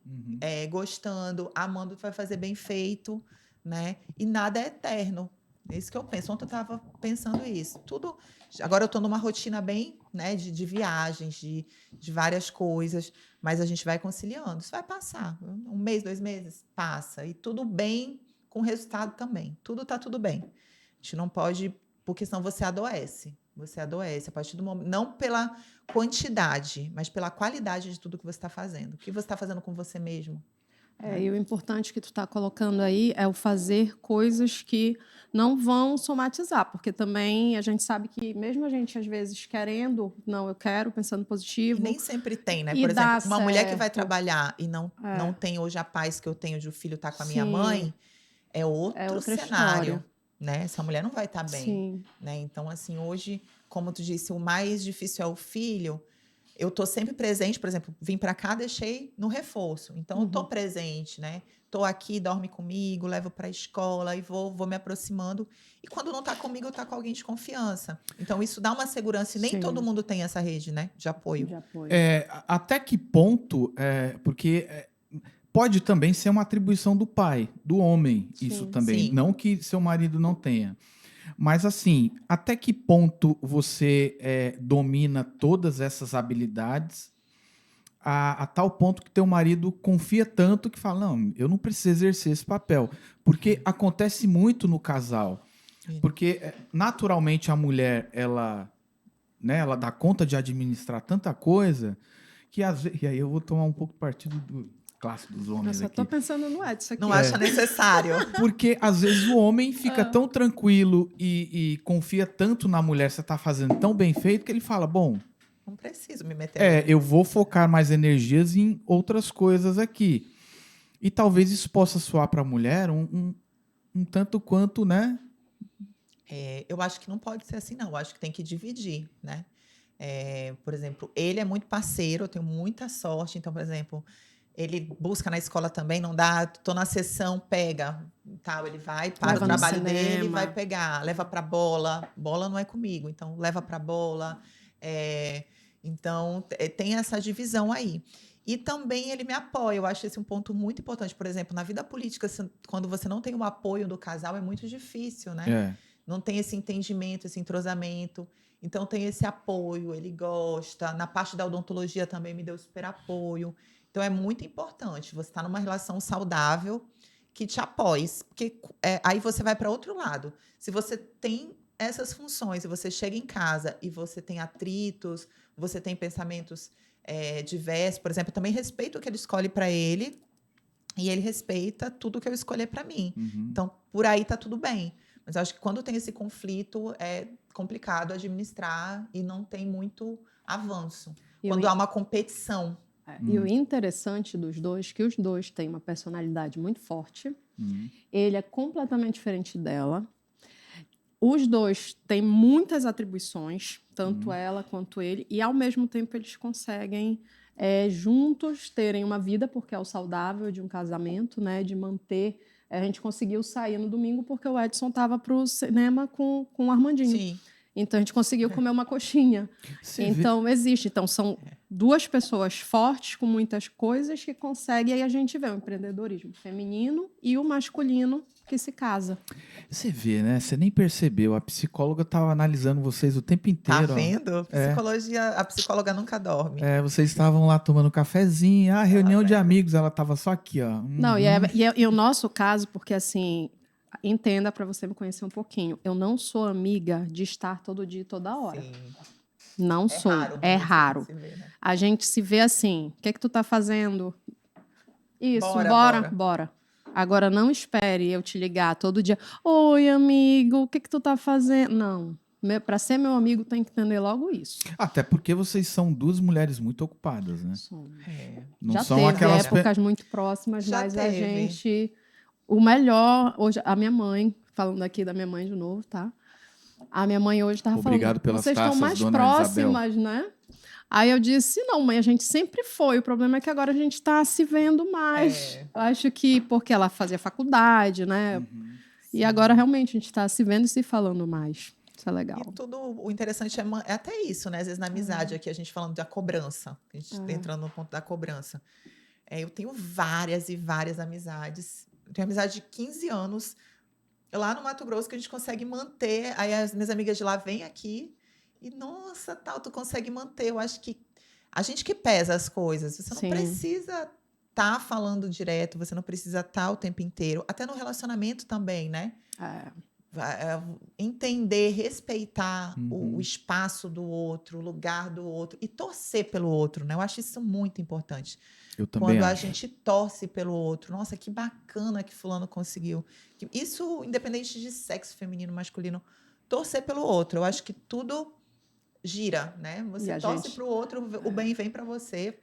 [SPEAKER 2] gostando, amando, tu vai fazer bem feito, né? E nada é eterno. É isso que eu penso. Ontem eu estava pensando isso. Tudo. Agora eu estou numa rotina bem, né, de viagens, de várias coisas, mas a gente vai conciliando. Isso vai passar. 1 mês, 2 meses, passa. E tudo bem com o resultado também. Tudo está tudo bem. A gente não pode, porque senão você adoece. Você adoece a partir do momento. Não pela quantidade, mas pela qualidade de tudo que você está fazendo. O que você está fazendo com você mesmo.
[SPEAKER 3] E o importante que tu está colocando aí é o fazer coisas que não vão somatizar, porque também a gente sabe que mesmo a gente às vezes querendo, não, eu quero, pensando
[SPEAKER 2] E
[SPEAKER 3] positivo,
[SPEAKER 2] nem sempre tem, né?
[SPEAKER 3] e
[SPEAKER 2] Por exemplo,
[SPEAKER 3] dá
[SPEAKER 2] uma mulher que vai
[SPEAKER 3] certo.
[SPEAKER 2] trabalhar e não tem hoje a paz que eu tenho de o filho estar com a minha
[SPEAKER 3] Sim,
[SPEAKER 2] mãe, é
[SPEAKER 3] é
[SPEAKER 2] outro
[SPEAKER 3] outra
[SPEAKER 2] cenário,
[SPEAKER 3] história.
[SPEAKER 2] né? Essa mulher não vai estar bem,
[SPEAKER 3] Sim.
[SPEAKER 2] né? Então, assim, hoje, como tu disse, o mais difícil é o filho. Eu tô sempre presente, por exemplo, vim para cá, deixei no reforço. Então, eu tô presente, né? Tô aqui, dorme comigo, levo para a escola e vou me aproximando. E quando não tá comigo, eu tá com alguém de confiança. Então, isso dá uma segurança e nem todo
[SPEAKER 3] Sim,
[SPEAKER 2] mundo tem essa rede, né? De apoio.
[SPEAKER 3] de apoio.
[SPEAKER 1] Até que ponto, porque pode também ser uma atribuição do pai, do homem, isso
[SPEAKER 3] Sim.
[SPEAKER 1] também.
[SPEAKER 2] Sim.
[SPEAKER 1] Não que seu marido não tenha. Mas assim, até que ponto você domina todas essas habilidades a tal ponto que teu marido confia tanto que fala, não, eu não preciso exercer esse papel. Porque acontece muito no casal.
[SPEAKER 2] Sim.
[SPEAKER 1] Porque naturalmente a mulher, ela dá conta de administrar tanta coisa que às vezes... E aí eu vou tomar um pouco partido do clássico dos
[SPEAKER 3] Eu
[SPEAKER 1] homens
[SPEAKER 3] só
[SPEAKER 1] aqui.
[SPEAKER 3] tô pensando no Edson aqui.
[SPEAKER 2] Não acha necessário.
[SPEAKER 1] Porque às vezes o homem fica tão tranquilo e confia tanto na mulher, você tá fazendo tão bem feito, que ele fala, bom,
[SPEAKER 2] Não preciso me meter aí.
[SPEAKER 1] eu vou focar mais energias em outras coisas aqui. E talvez isso possa soar para a mulher um tanto quanto, né?
[SPEAKER 2] Eu acho que não pode ser assim, não. Eu acho que tem que dividir, né? Por exemplo, ele é muito parceiro, eu tenho muita sorte. Então, por exemplo, ele busca na escola também, não dá, tô na sessão, pega, tal, ele vai, para
[SPEAKER 3] Leva
[SPEAKER 2] o
[SPEAKER 3] no
[SPEAKER 2] trabalho dele,
[SPEAKER 3] cinema.
[SPEAKER 2] vai pegar, leva para bola não é comigo, então leva para bola. Então, tem essa divisão aí. E também ele me apoia, eu acho esse um ponto muito importante. Por exemplo, na vida política, quando você não tem o apoio do casal, é muito difícil, né?
[SPEAKER 1] É.
[SPEAKER 2] Não tem esse entendimento, esse entrosamento. Então, tem esse apoio, ele gosta. Na parte da odontologia também me deu super apoio. Então, é muito importante você estar numa relação saudável que te apoie. Porque aí você vai para outro lado. Se você tem essas funções e você chega em casa e você tem atritos, você tem pensamentos diversos, por exemplo, eu também respeito o que ele escolhe para ele e ele respeita tudo que eu escolher para mim. Então, por aí tá tudo bem. Mas eu acho que quando tem esse conflito, é complicado administrar e não tem muito avanço. Quando há uma competição.
[SPEAKER 3] E o interessante dos dois, que os dois têm uma personalidade muito forte. Ele é completamente diferente dela. Os dois têm muitas atribuições, tanto ela quanto ele, e ao mesmo tempo eles conseguem juntos terem uma vida, porque é o saudável de um casamento, né? De manter. A gente conseguiu sair no domingo porque o Edson estava para o cinema com o Armandinho.
[SPEAKER 2] Sim.
[SPEAKER 3] Então a gente conseguiu comer uma coxinha. Então existe. Então são duas pessoas fortes com muitas coisas que conseguem, aí a gente vê o empreendedorismo feminino e o masculino que se casa.
[SPEAKER 1] Você vê, né? Você nem percebeu. A psicóloga estava analisando vocês o tempo
[SPEAKER 2] Tá
[SPEAKER 1] inteiro.
[SPEAKER 2] vendo? A psicóloga nunca dorme.
[SPEAKER 1] Vocês estavam lá tomando cafezinho, reunião de amigos, ela estava só aqui, ó.
[SPEAKER 3] Não, e o nosso caso, porque assim, entenda para você me conhecer um pouquinho, eu não sou amiga de estar todo dia e toda hora.
[SPEAKER 2] Sim.
[SPEAKER 3] Não sou, é raro.
[SPEAKER 2] Se vê, né?
[SPEAKER 3] A gente se vê assim, o que é que tu tá fazendo? Isso,
[SPEAKER 2] Bora.
[SPEAKER 3] bora. Agora não espere eu te ligar todo dia. Oi, amigo, o que é que tu tá fazendo? Não. Para ser meu amigo, tem que entender logo isso.
[SPEAKER 1] Até porque vocês são duas mulheres muito ocupadas, né? Não
[SPEAKER 3] Já
[SPEAKER 1] são
[SPEAKER 3] teve
[SPEAKER 1] aquelas
[SPEAKER 3] épocas muito próximas,
[SPEAKER 2] Já
[SPEAKER 3] mas a
[SPEAKER 2] teve.
[SPEAKER 3] gente... O melhor... Hoje, a minha mãe, falando aqui da minha mãe de novo, tá? A minha mãe hoje estava falando...
[SPEAKER 1] Obrigado pelas
[SPEAKER 3] vocês estão
[SPEAKER 1] taças,
[SPEAKER 3] mais
[SPEAKER 1] dona
[SPEAKER 3] próximas, né? Aí eu disse, não, mãe, a gente sempre foi. O problema é que agora a gente está se vendo mais. Eu acho que porque ela fazia faculdade, né? E agora realmente a gente está se vendo e se falando mais. Isso é legal.
[SPEAKER 2] E o interessante é até isso, né? Às vezes na amizade, aqui a gente falando da cobrança, a gente entrando no ponto da cobrança. Eu tenho várias e várias amizades. Eu tenho amizade de 15 anos, lá no Mato Grosso que a gente consegue manter. Aí as minhas amigas de lá vêm aqui e, nossa, tal, tu consegue manter. Eu acho que a gente que pesa as coisas. Você não
[SPEAKER 3] Sim.
[SPEAKER 2] precisa estar falando direto, você não precisa estar o tempo inteiro. Até no relacionamento também, né? Entender, respeitar o espaço do outro, o lugar do outro e torcer pelo outro, né? Eu acho isso muito importante.
[SPEAKER 1] Eu também
[SPEAKER 2] Quando
[SPEAKER 1] acho.
[SPEAKER 2] a gente torce pelo outro, nossa, que bacana que fulano conseguiu. Isso, independente de sexo feminino, masculino, torcer pelo outro. Eu acho que tudo gira, né? Você torce para o outro, o bem vem para você.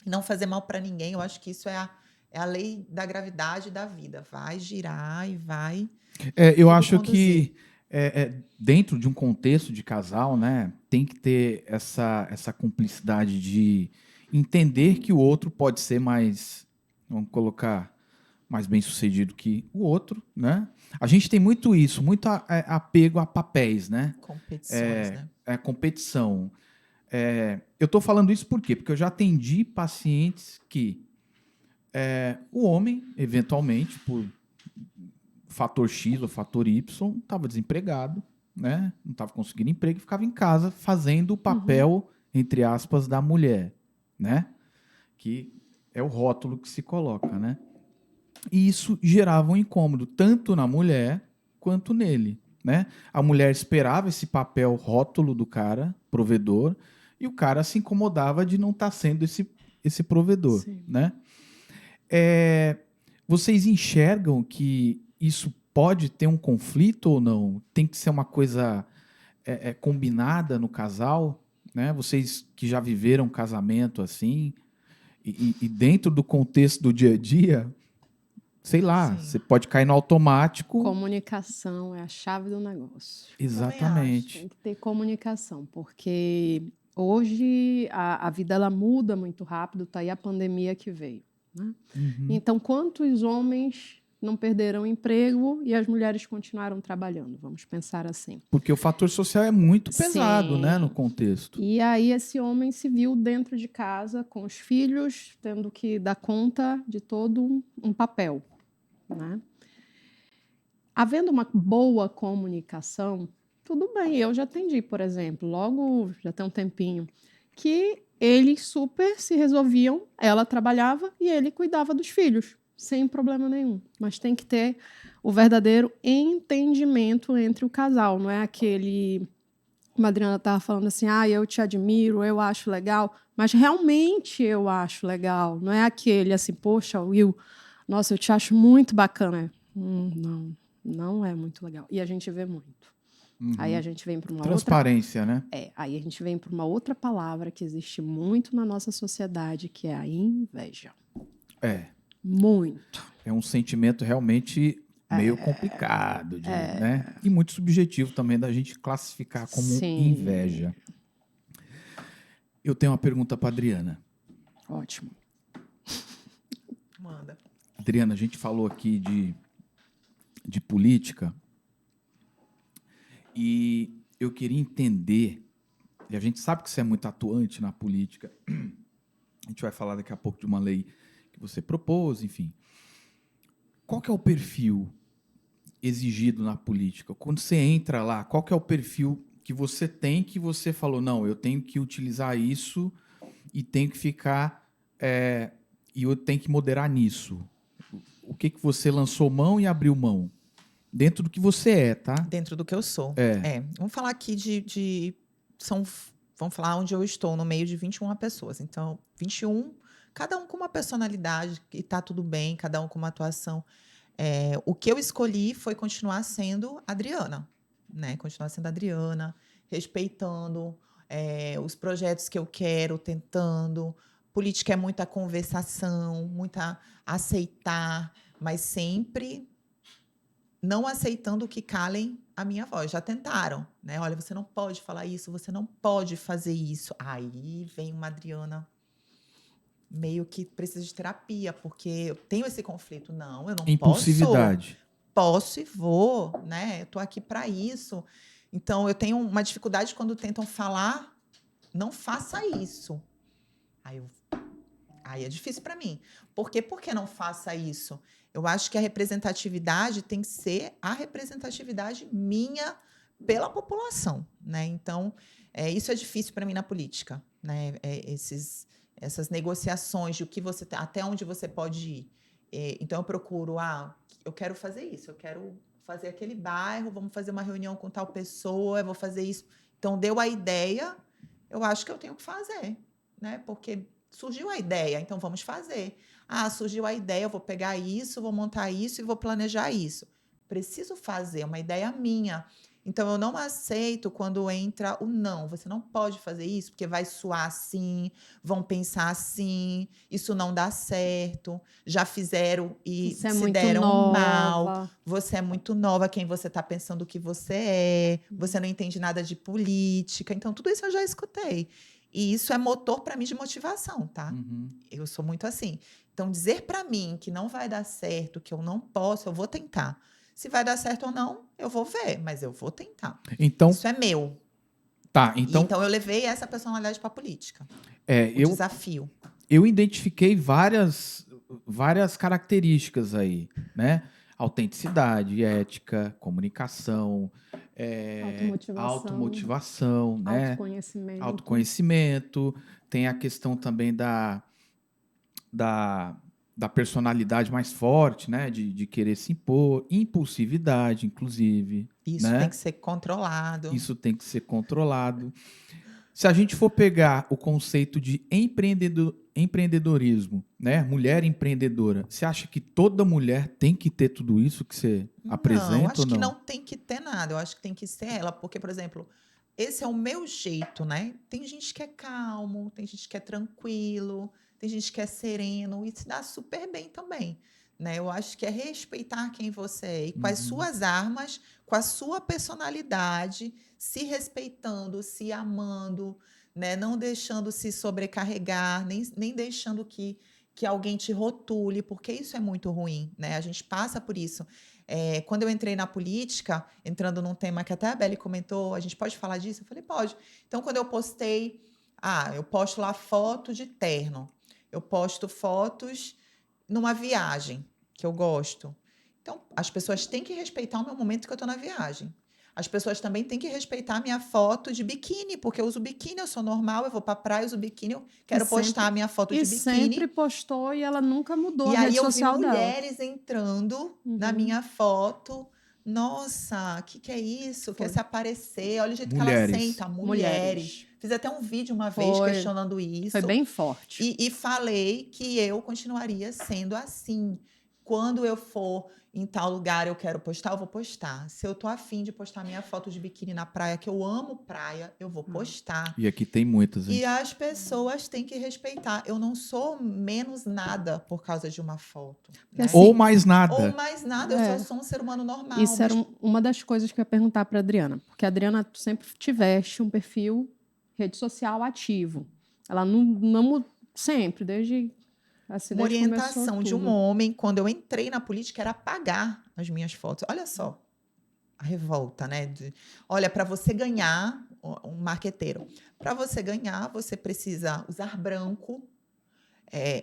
[SPEAKER 2] Não fazer mal para ninguém. Eu acho que isso é a lei da gravidade da vida. Vai girar e vai.
[SPEAKER 1] Eu acho conduzir. Que dentro de um contexto de casal, né, tem que ter essa cumplicidade de entender que o outro pode ser mais, vamos colocar, mais bem sucedido que o outro, né? A gente tem muito isso, muito apego a papéis, né?
[SPEAKER 2] Competições, né?
[SPEAKER 1] Competição. Eu estou falando isso por quê? Porque eu já atendi pacientes que o homem, eventualmente, por fator X ou fator Y, estava desempregado, né? Não estava conseguindo emprego e ficava em casa fazendo o papel, entre aspas, da mulher, né? Que é o rótulo que se coloca, né? E isso gerava um incômodo, tanto na mulher quanto nele, né? A mulher esperava esse papel rótulo do cara, provedor, e o cara se incomodava de não estar sendo esse provedor,
[SPEAKER 3] Sim.
[SPEAKER 1] né? Vocês enxergam que isso pode ter um conflito ou não? Tem que ser uma coisa combinada no casal, né? Vocês que já viveram um casamento assim, e dentro do contexto do dia a dia, sei lá, você pode cair no automático.
[SPEAKER 3] Comunicação é a chave do negócio.
[SPEAKER 1] Exatamente.
[SPEAKER 3] Tem que ter comunicação, porque hoje a vida ela muda muito rápido, tá aí a pandemia que veio, né? Então, quantos homens não perderam emprego e as mulheres continuaram trabalhando? Vamos pensar assim.
[SPEAKER 1] Porque o fator social é muito pesado, né, no contexto.
[SPEAKER 3] E aí esse homem se viu dentro de casa com os filhos, tendo que dar conta de todo um papel, né? Havendo uma boa comunicação, tudo bem. Eu já atendi, por exemplo, logo já tem um tempinho, que eles super se resolviam, ela trabalhava e ele cuidava dos filhos, sem problema nenhum. Mas tem que ter o verdadeiro entendimento entre o casal, não é aquele... Como a Adriana estava falando assim, eu te admiro, eu acho legal, mas realmente eu acho legal, não é aquele assim, poxa, Will, nossa, eu te acho muito bacana. Não é muito legal. E a gente vê muito. Aí a gente vem para uma
[SPEAKER 1] transparência,
[SPEAKER 3] outra...
[SPEAKER 1] né?
[SPEAKER 3] Aí a gente vem para uma outra palavra que existe muito na nossa sociedade, que é a inveja. Muito.
[SPEAKER 1] É um sentimento realmente meio complicado, né? E muito subjetivo também da gente classificar como inveja. Eu tenho uma pergunta para Adriana.
[SPEAKER 3] Ótimo.
[SPEAKER 2] Manda.
[SPEAKER 1] Adriana, a gente falou aqui de política e eu queria entender, e a gente sabe que você é muito atuante na política, a gente vai falar daqui a pouco de uma lei que você propôs, enfim. Qual que é o perfil exigido na política? Quando você entra lá, qual que é o perfil que você tem que você falou, não, eu tenho que utilizar isso e tenho que ficar... e eu tenho que moderar nisso. O que você lançou mão e abriu mão? Dentro do que você tá?
[SPEAKER 2] Dentro do que eu sou. Vamos falar aqui vamos falar onde eu estou, no meio de 21 pessoas. Então, 21, cada um com uma personalidade, e tá tudo bem, cada um com uma atuação. O que eu escolhi foi continuar sendo Adriana, né? Continuar sendo Adriana, respeitando os projetos que eu quero, tentando. Política é muita conversação, muita aceitar, mas sempre não aceitando que calem a minha voz. Já tentaram, né? Olha, você não pode falar isso, você não pode fazer isso. Aí vem uma Adriana meio que precisa de terapia, porque eu tenho esse conflito. Não, eu não
[SPEAKER 1] impulsividade.
[SPEAKER 2] Posso e vou, né? Eu tô aqui para isso. Então, eu tenho uma dificuldade quando tentam falar, não faça isso. Aí eu Aí é difícil para mim. Por que não faça isso? Eu acho que a representatividade tem que ser a representatividade minha pela população, né? Então, isso é difícil para mim na política, né? Essas negociações de o que você até onde você pode ir. Então, eu procuro, eu quero fazer isso, eu quero fazer aquele bairro, vamos fazer uma reunião com tal pessoa, eu vou fazer isso. Então, deu a ideia, eu acho que eu tenho que fazer, né? Porque surgiu a ideia, então vamos fazer. Surgiu a ideia, eu vou pegar isso, vou montar isso e vou planejar isso. Preciso fazer, uma ideia minha. Então, eu não aceito quando entra o não. Você não pode fazer isso, porque vai soar assim, vão pensar assim, isso não dá certo, já fizeram e se deram mal. Você é muito nova, quem você está pensando que você é, você não entende nada de política. Então, tudo isso eu já escutei. E isso é motor para mim de motivação, tá? Eu sou muito assim. Então, dizer para mim que não vai dar certo, que eu não posso, eu vou tentar. Se vai dar certo ou não, eu vou ver, mas eu vou tentar.
[SPEAKER 1] Então,
[SPEAKER 2] isso é meu.
[SPEAKER 1] Tá,
[SPEAKER 2] então eu levei essa personalidade para a política. Desafio.
[SPEAKER 1] Eu identifiquei várias características aí, né? Autenticidade, ética, comunicação, automotivação, né? Autoconhecimento. Tem a questão também da personalidade mais forte, né? De querer se impor, impulsividade, inclusive.
[SPEAKER 2] Isso,
[SPEAKER 1] né?
[SPEAKER 2] Tem que ser controlado.
[SPEAKER 1] Isso tem que ser controlado. Se a gente for pegar o conceito de empreendedorismo, né? Mulher empreendedora, você acha que toda mulher tem que ter tudo isso que você apresenta ou não?
[SPEAKER 2] Eu acho que não tem que ter nada. Eu acho que tem que ser ela. Porque, por exemplo, esse é o meu jeito, né? Tem gente que é calmo, tem gente que é tranquilo, tem gente que é sereno e se dá super bem também. Né? Eu acho que é respeitar quem você é e com as suas armas, com a sua personalidade, se respeitando, se amando, né? Não deixando se sobrecarregar, nem deixando que alguém te rotule, porque isso é muito ruim. Né? A gente passa por isso. Quando eu entrei na política, entrando num tema que até a Beli comentou, a gente pode falar disso? Eu falei, pode. Então, quando eu postei, eu posto lá foto de terno, eu posto fotos numa viagem, que eu gosto. Então, as pessoas têm que respeitar o meu momento que eu estou na viagem. As pessoas também têm que respeitar a minha foto de biquíni, porque eu uso biquíni, eu sou normal, eu vou pra praia, eu uso biquíni, eu quero postar a minha foto de biquíni.
[SPEAKER 3] E sempre postou e ela nunca mudou a rede social dela.
[SPEAKER 2] E aí eu vi mulheres entrando na minha foto. Nossa, o que é isso? Quer se aparecer? Olha o jeito que ela senta. Mulheres. Fiz até um vídeo uma vez questionando isso.
[SPEAKER 3] Foi bem forte.
[SPEAKER 2] E falei que eu continuaria sendo assim. Quando eu for em tal lugar, eu quero postar, eu vou postar. Se eu tô afim de postar minha foto de biquíni na praia, que eu amo praia, eu vou postar.
[SPEAKER 1] E aqui tem muitas, hein?
[SPEAKER 2] E as pessoas têm que respeitar. Eu não sou menos nada por causa de uma foto. Né?
[SPEAKER 1] Assim, ou mais nada.
[SPEAKER 2] Ou mais nada, eu só sou um ser humano normal.
[SPEAKER 3] Isso era uma das coisas que eu ia perguntar para a Adriana. Porque a Adriana sempre tiveste um perfil rede social ativo. Ela não sempre, desde
[SPEAKER 2] uma orientação de um homem, quando eu entrei na política, era apagar as minhas fotos. Olha só a revolta, né? Olha, para você ganhar, um marqueteiro, para você ganhar, você precisa usar branco.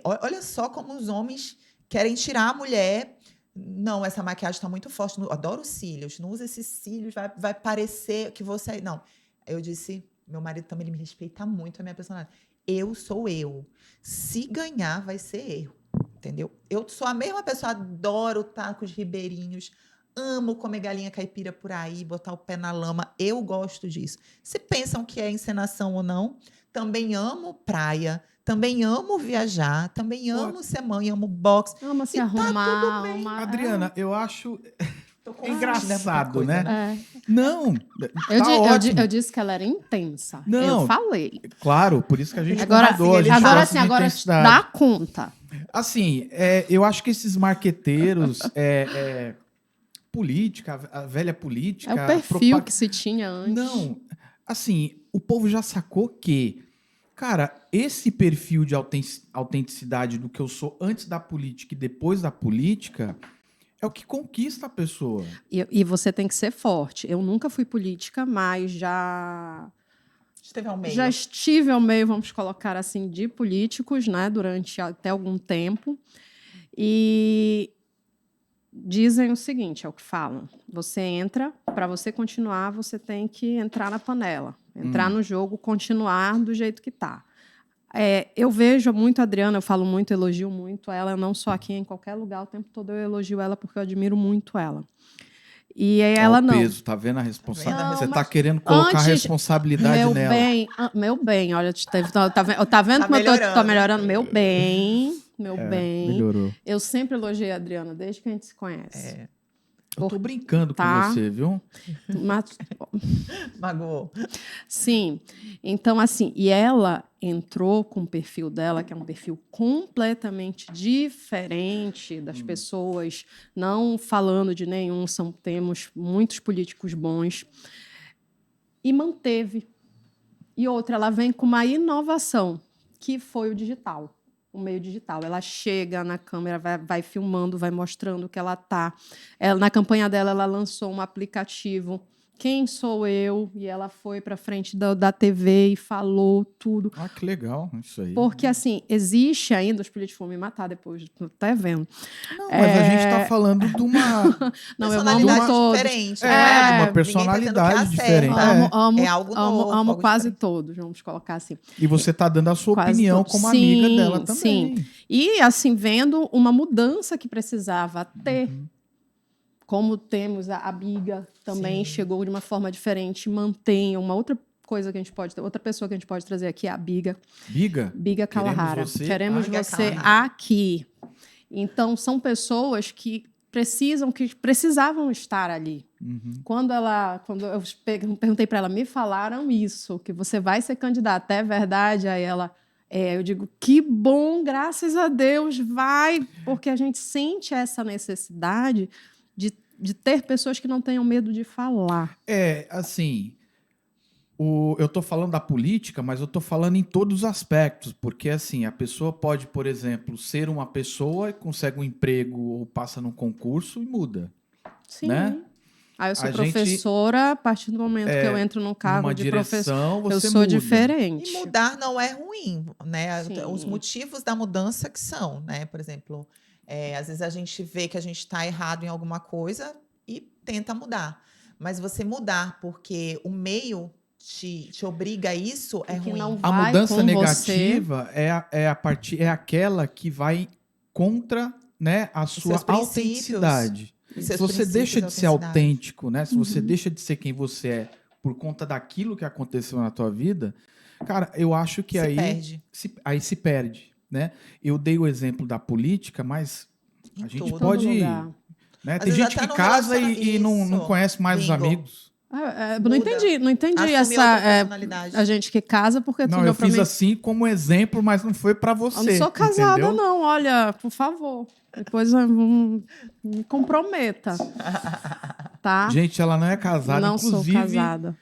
[SPEAKER 2] Olha só como os homens querem tirar a mulher. Não, essa maquiagem está muito forte. Eu adoro cílios. Não usa esses cílios, vai parecer que você... Não. Eu disse, meu marido também me respeita muito, a minha personalidade. Eu sou eu. Se ganhar, vai ser erro. Entendeu? Eu sou a mesma pessoa, adoro estar com os ribeirinhos, amo comer galinha caipira por aí, botar o pé na lama. Eu gosto disso. Se pensam que é encenação ou não, também amo praia, também amo viajar, também amo ser mãe, amo boxe.
[SPEAKER 3] Ama se arrumar.
[SPEAKER 2] Tá tudo bem.
[SPEAKER 1] Adriana, eu acho... engraçado, né?
[SPEAKER 3] É.
[SPEAKER 1] Não,
[SPEAKER 3] eu disse que ela era intensa.
[SPEAKER 1] Não,
[SPEAKER 3] eu falei.
[SPEAKER 1] Claro, por isso que a gente
[SPEAKER 3] agora dá conta.
[SPEAKER 1] Assim, eu acho que esses marqueteiros, política, a velha política...
[SPEAKER 3] É o perfil que se tinha antes.
[SPEAKER 1] Não, assim, o povo já sacou que, cara, esse perfil de autenticidade do que eu sou antes da política e depois da política... é o que conquista a pessoa.
[SPEAKER 3] E você tem que ser forte. Eu nunca fui política, mas já
[SPEAKER 2] Esteve ao meio.
[SPEAKER 3] Já estive ao meio, vamos colocar assim, de políticos, né, durante até algum tempo. E dizem o seguinte, é o que falam. Você entra, para você continuar, você tem que entrar na panela. Entrar no jogo, continuar do jeito que está. Eu vejo muito a Adriana, eu falo muito, elogio muito ela, não só aqui, em qualquer lugar, o tempo todo eu elogio ela porque eu admiro muito ela. E ela não.
[SPEAKER 1] O peso, tá vendo a responsabilidade? Você
[SPEAKER 3] Não,
[SPEAKER 1] tá querendo colocar a responsabilidade nela.
[SPEAKER 3] Meu bem, olha, tá vendo como eu tô melhorando? Meu bem.
[SPEAKER 1] Melhorou.
[SPEAKER 3] Eu sempre elogiei a Adriana, desde que a gente se conhece.
[SPEAKER 1] Eu tô brincando com você, viu?
[SPEAKER 2] Magoou.
[SPEAKER 3] Sim. Então, assim, e ela entrou com o perfil dela, que é um perfil completamente diferente das pessoas, não falando de nenhum, temos muitos políticos bons, e manteve. E outra, ela vem com uma inovação, que foi o digital. O meio digital. Ela chega na câmera, vai filmando, vai mostrando o que ela está. Na campanha dela, ela lançou um aplicativo, Quem Sou Eu? E ela foi para frente da TV e falou tudo.
[SPEAKER 1] Ah, que legal isso aí.
[SPEAKER 3] Porque, assim, existe ainda, os políticos vão me matar depois, até vendo.
[SPEAKER 1] Não, mas a gente está falando de uma...
[SPEAKER 3] Não, eu amo todos.
[SPEAKER 2] Diferente.
[SPEAKER 1] Uma personalidade diferente.
[SPEAKER 2] É algo novo.
[SPEAKER 3] Amo quase todos, vamos colocar assim.
[SPEAKER 1] E você está dando a sua opinião como amiga dela também.
[SPEAKER 3] Sim. E, assim, vendo uma mudança que precisava ter. Como temos a Biga também chegou de uma forma diferente, mantém uma outra coisa que a gente pode, outra pessoa que a gente pode trazer aqui é a Biga.
[SPEAKER 1] Biga
[SPEAKER 3] Kawahara. Queremos você aqui. Então são pessoas que precisavam estar ali. Quando eu perguntei para ela, me falaram isso, que você vai ser candidata, é verdade? Aí ela, eu digo, que bom, graças a Deus, vai, porque a gente sente essa necessidade de ter pessoas que não tenham medo de falar.
[SPEAKER 1] Assim, eu estou falando da política, mas eu estou falando em todos os aspectos, porque assim, a pessoa pode, por exemplo, ser uma pessoa e consegue um emprego ou passa num concurso e muda.
[SPEAKER 3] Sim.
[SPEAKER 1] Né?
[SPEAKER 3] Aí eu sou professora, a partir do momento que eu entro no cargo de professor, eu sou
[SPEAKER 1] muda.
[SPEAKER 3] Diferente.
[SPEAKER 2] E mudar não é ruim, né? Os motivos da mudança que são, né? Por exemplo... às vezes a gente vê que a gente está errado em alguma coisa e tenta mudar. Mas você mudar porque o meio te obriga a isso é ruim.
[SPEAKER 1] A mudança negativa é aquela que vai contra, né, a sua autenticidade. Se você deixa de ser autêntico, né? Se você deixa de ser quem você é por conta daquilo que aconteceu na tua vida, cara, eu acho que aí se perde. Né? Eu dei o exemplo da política, mas a gente pode... Né? Tem gente que casa e não conhece mais os amigos.
[SPEAKER 3] Não entendi essa... a gente que casa porque...
[SPEAKER 1] Não, eu fiz assim como exemplo, mas não foi para você. Eu
[SPEAKER 3] não sou casada,
[SPEAKER 1] entendeu?
[SPEAKER 3] não. Olha, por favor. Depois me comprometa. Tá?
[SPEAKER 1] Gente, ela não é casada,
[SPEAKER 3] não
[SPEAKER 1] inclusive...
[SPEAKER 3] Não sou casada.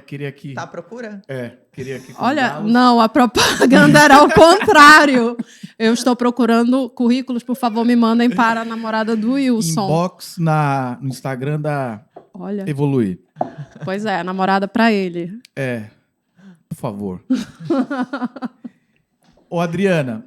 [SPEAKER 1] Queria aqui...
[SPEAKER 2] Tá à procura?
[SPEAKER 1] Queria aqui...
[SPEAKER 3] Olha, não, a propaganda era ao contrário. Eu estou procurando currículos, por favor, me mandem para a namorada do Wilson.
[SPEAKER 1] Inbox no Instagram da Evoluir.
[SPEAKER 3] Pois é, a namorada para ele.
[SPEAKER 1] Por favor. Ô, Adriana,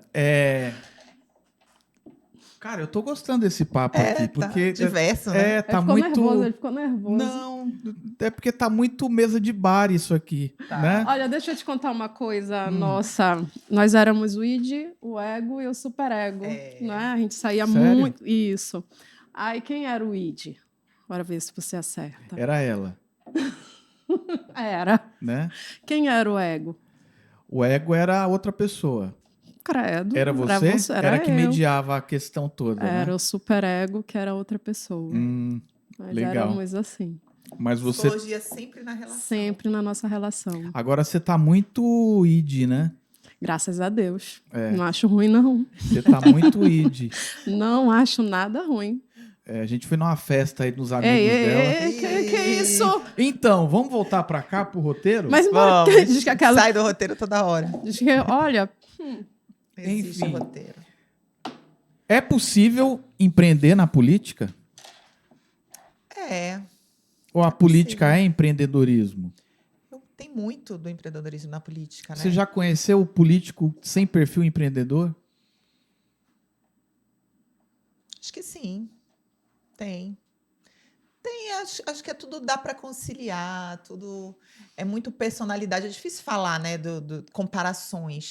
[SPEAKER 1] Cara, eu tô gostando desse papo aqui, porque...
[SPEAKER 2] diverso, né?
[SPEAKER 1] Tá muito...
[SPEAKER 3] Ele ficou nervoso.
[SPEAKER 1] Não, é porque tá muito mesa de bar isso aqui, né?
[SPEAKER 3] Olha, deixa eu te contar uma coisa nossa. Nós éramos o id, o ego e o superego, né? A gente saía muito... Isso. Aí, quem era o id? Bora ver se você acerta.
[SPEAKER 1] Era ela.
[SPEAKER 3] Era.
[SPEAKER 1] Né?
[SPEAKER 3] Quem era o ego?
[SPEAKER 1] O ego era a outra pessoa.
[SPEAKER 3] Credo.
[SPEAKER 1] Era você? Era que mediava a questão toda,
[SPEAKER 3] Era
[SPEAKER 1] né?
[SPEAKER 3] o superego que era outra pessoa. Nós
[SPEAKER 1] legal.
[SPEAKER 3] éramos assim.
[SPEAKER 1] Mas você...
[SPEAKER 2] Psicologia sempre na relação.
[SPEAKER 3] Sempre na nossa relação.
[SPEAKER 1] Agora você tá muito id, né?
[SPEAKER 3] Graças a Deus. Não acho ruim, não.
[SPEAKER 1] Você tá muito id.
[SPEAKER 3] Não acho nada ruim.
[SPEAKER 1] A gente foi numa festa aí dos amigos dela.
[SPEAKER 3] Que isso?
[SPEAKER 1] Então, vamos voltar pra cá, pro roteiro?
[SPEAKER 3] Mas diz que aquela...
[SPEAKER 2] Sai do roteiro toda hora.
[SPEAKER 3] Diz que, olha...
[SPEAKER 2] Existe roteiro.
[SPEAKER 1] É possível empreender na política?
[SPEAKER 2] É.
[SPEAKER 1] Ou a política é empreendedorismo?
[SPEAKER 2] tem muito do empreendedorismo na política, né?
[SPEAKER 1] Você já conheceu o político sem perfil empreendedor?
[SPEAKER 2] Acho que sim, tem. Acho que tudo dá para conciliar, tudo é muito personalidade. É difícil falar, né, do comparações,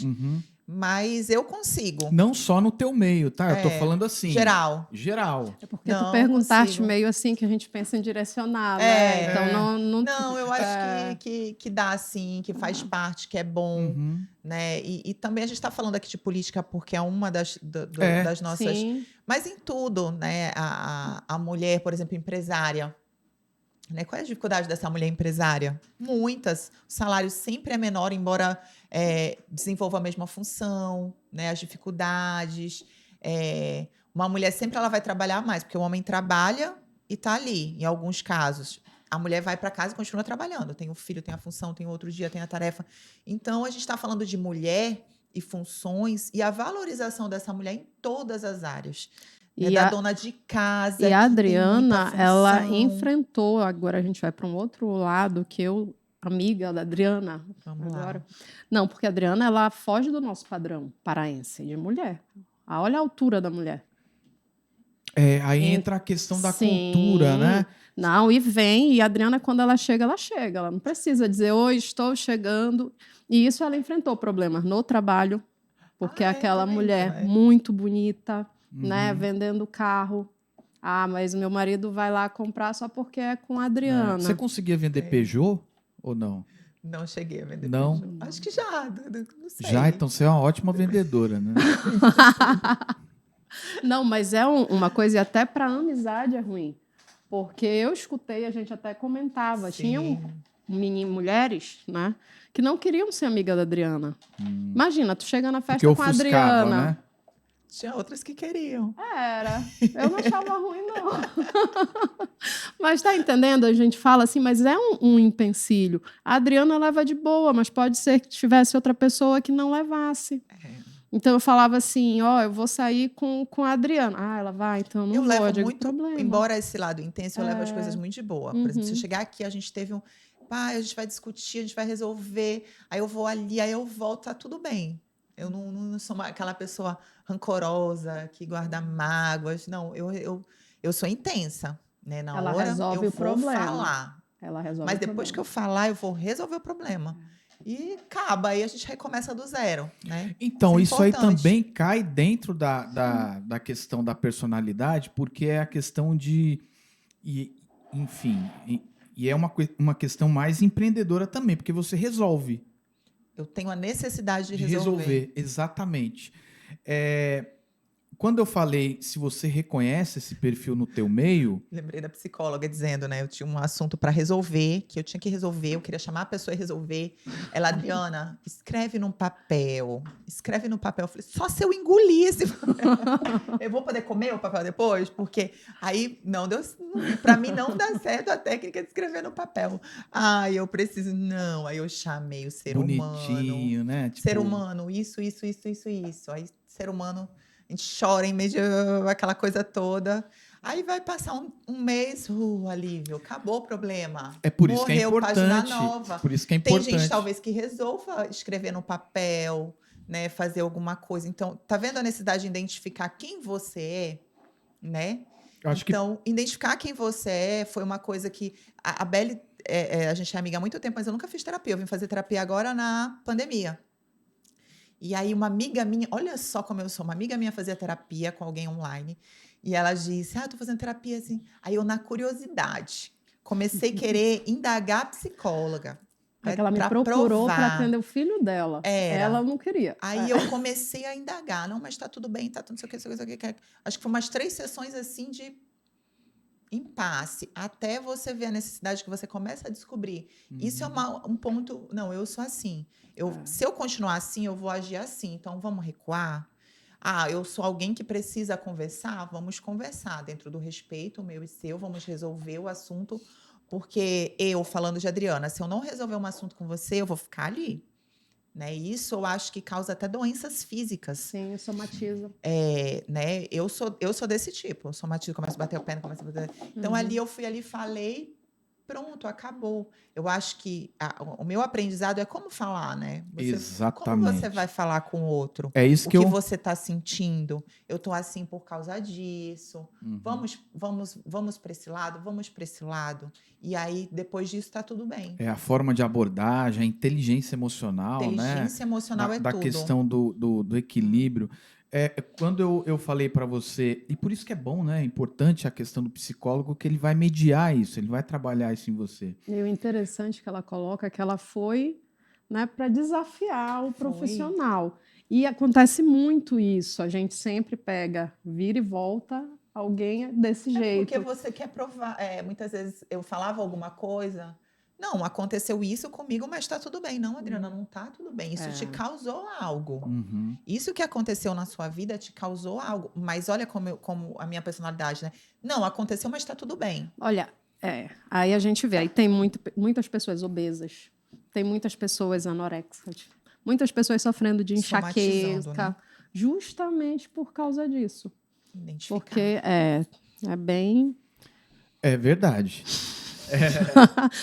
[SPEAKER 2] mas eu consigo.
[SPEAKER 1] Não só no teu meio, tá? Eu tô falando assim.
[SPEAKER 2] Geral.
[SPEAKER 3] É porque tu perguntaste meio assim que a gente pensa em direcionar, né? Então
[SPEAKER 2] não, eu acho que dá sim, que faz parte, que é bom, né? E também a gente está falando aqui de política porque é uma das nossas.
[SPEAKER 3] Sim.
[SPEAKER 2] Mas em tudo, né? A mulher, por exemplo, empresária. Né? Qual é a dificuldade dessa mulher empresária? Muitas. O salário sempre é menor, embora desenvolva a mesma função, né? As dificuldades. Uma mulher sempre ela vai trabalhar mais, porque o homem trabalha e está ali, em alguns casos. A mulher vai para casa e continua trabalhando. Tem o filho, tem a função, tem o outro dia, tem a tarefa. Então, a gente está falando de mulher e funções e a valorização dessa mulher em todas as áreas. Da dona de casa.
[SPEAKER 3] E a Adriana, ela enfrentou, agora a gente vai para um outro lado, amiga da Adriana.
[SPEAKER 2] Vamos lá.
[SPEAKER 3] Não, porque a Adriana, ela foge do nosso padrão paraense de mulher. Olha a altura da mulher.
[SPEAKER 1] Aí entra a questão da cultura, né?
[SPEAKER 3] Não, e a Adriana, quando ela chega, ela não precisa dizer, oi, estou chegando. E isso ela enfrentou problemas no trabalho, porque aquela mulher muito bonita, né, vendendo carro. Mas meu marido vai lá comprar só porque é com a Adriana.
[SPEAKER 1] Você conseguia vender Peugeot ou não?
[SPEAKER 2] Não cheguei a vender
[SPEAKER 1] não.
[SPEAKER 2] Peugeot. Acho que já, não sei.
[SPEAKER 1] Já, então você é uma ótima vendedora, né?
[SPEAKER 3] Não, mas é uma coisa, e até para amizade é ruim. Porque eu escutei, a gente até comentava, tinham mulheres, né, que não queriam ser amiga da Adriana. Imagina, tu chega na festa com a Adriana.
[SPEAKER 1] Né?
[SPEAKER 2] Tinha outras que queriam.
[SPEAKER 3] Eu não achava ruim, não. Mas tá entendendo? A gente fala assim, mas é um empecilho. A Adriana leva de boa, mas pode ser que tivesse outra pessoa que não levasse. Então eu falava assim, eu vou sair com a Adriana. Ela vai, então não vou.
[SPEAKER 2] Eu levo
[SPEAKER 3] muito problema.
[SPEAKER 2] Embora esse lado intenso, eu levo as coisas muito de boa. Por exemplo, se eu chegar aqui, a gente teve a gente vai discutir, a gente vai resolver, aí eu vou ali, aí eu volto, tá tudo bem. Eu não sou aquela pessoa rancorosa, que guarda mágoas. Não, eu sou intensa, né? Na
[SPEAKER 3] ela
[SPEAKER 2] hora,
[SPEAKER 3] resolve
[SPEAKER 2] eu
[SPEAKER 3] o problema.
[SPEAKER 2] falar.
[SPEAKER 3] Ela resolve
[SPEAKER 2] Mas depois que eu falar, eu vou resolver o problema. E acaba, aí a gente recomeça do zero, né?
[SPEAKER 1] Então, isso aí também cai dentro da questão da personalidade, porque é a questão de... enfim, e é uma questão mais empreendedora também, porque você resolve.
[SPEAKER 2] Eu tenho a necessidade de resolver.
[SPEAKER 1] Exatamente. Quando eu falei, se você reconhece esse perfil no teu meio...
[SPEAKER 2] Lembrei da psicóloga dizendo, né? Eu tinha um assunto para resolver, que eu tinha que resolver, eu queria chamar a pessoa e resolver. Ela, Adriana, escreve num papel. Escreve no papel. Eu falei, só se eu engolir esse papel. Eu vou poder comer o papel depois? Porque aí, não deu... Para mim, não dá certo a técnica de escrever no papel. Eu preciso... Não, aí eu chamei o ser humano.
[SPEAKER 1] Bonitinho, né?
[SPEAKER 2] Tipo... Ser humano, isso. Aí, ser humano... A gente chora em meio de aquela coisa toda. Aí vai passar um mês, alívio, acabou o problema.
[SPEAKER 1] É por isso que é importante.
[SPEAKER 2] Página nova.
[SPEAKER 1] Por isso que é importante.
[SPEAKER 2] Tem gente, talvez, que resolva escrever no papel, né, fazer alguma coisa. Então, tá vendo a necessidade de identificar quem você é, né? Então, identificar quem você é foi uma coisa que... A Belle, a gente é amiga há muito tempo, mas eu nunca fiz terapia. Eu vim fazer terapia agora na pandemia. E aí uma amiga minha, olha só como eu sou, uma amiga minha fazia terapia com alguém online, e ela disse, eu tô fazendo terapia assim. Aí eu, na curiosidade, comecei a querer indagar a psicóloga.
[SPEAKER 3] Porque ela me procurou para atender o filho dela. Ela não queria.
[SPEAKER 2] Aí eu comecei a indagar, não, mas tá tudo bem, tá tudo não sei o que. Acho que foi umas 3 sessões assim de impasse, até você ver a necessidade que você começa a descobrir. Isso é um ponto... Não, eu sou assim. Se eu continuar assim, eu vou agir assim. Então, vamos recuar? Eu sou alguém que precisa conversar? Vamos conversar dentro do respeito, o meu e seu. Vamos resolver o assunto. Porque falando de Adriana, se eu não resolver um assunto com você, eu vou ficar ali. Né? Isso eu acho que causa até doenças físicas.
[SPEAKER 3] Sim, somatiza.
[SPEAKER 2] Né? Eu sou desse tipo. Eu somatizo, começo a bater o pé, começo a bater... Então, ali eu fui ali, falei, pronto, acabou. Eu acho que o meu aprendizado é como falar, né?
[SPEAKER 1] Exatamente.
[SPEAKER 2] Como você vai falar com o outro?
[SPEAKER 1] É isso
[SPEAKER 2] o
[SPEAKER 1] que
[SPEAKER 2] você está sentindo? Eu estou assim por causa disso. Vamos para esse lado? Vamos para esse lado. E aí, depois disso, está tudo bem.
[SPEAKER 1] É a forma de abordagem, a inteligência emocional, né?
[SPEAKER 2] Inteligência emocional é
[SPEAKER 1] da
[SPEAKER 2] tudo.
[SPEAKER 1] questão do equilíbrio. Quando eu falei para você, e por isso que é bom, né? É importante a questão do psicólogo, que ele vai mediar isso, ele vai trabalhar isso em você.
[SPEAKER 3] E o interessante que ela coloca é que ela foi, né, para desafiar o profissional. E acontece muito isso. A gente sempre pega, vira e volta alguém desse jeito.
[SPEAKER 2] Porque você quer provar. Muitas vezes eu falava alguma coisa. Não, aconteceu isso comigo, mas está tudo bem. Não, Adriana, não está tudo bem. Isso te causou algo. Isso que aconteceu na sua vida te causou algo. Mas olha como a minha personalidade, né? Não, aconteceu, mas está tudo bem.
[SPEAKER 3] Olha, aí a gente vê. Aí tem muitas pessoas obesas. Tem muitas pessoas anorexas. Muitas pessoas sofrendo de enxaqueca. Né? Justamente por causa disso.
[SPEAKER 2] Identificar.
[SPEAKER 3] Porque é bem...
[SPEAKER 1] É verdade.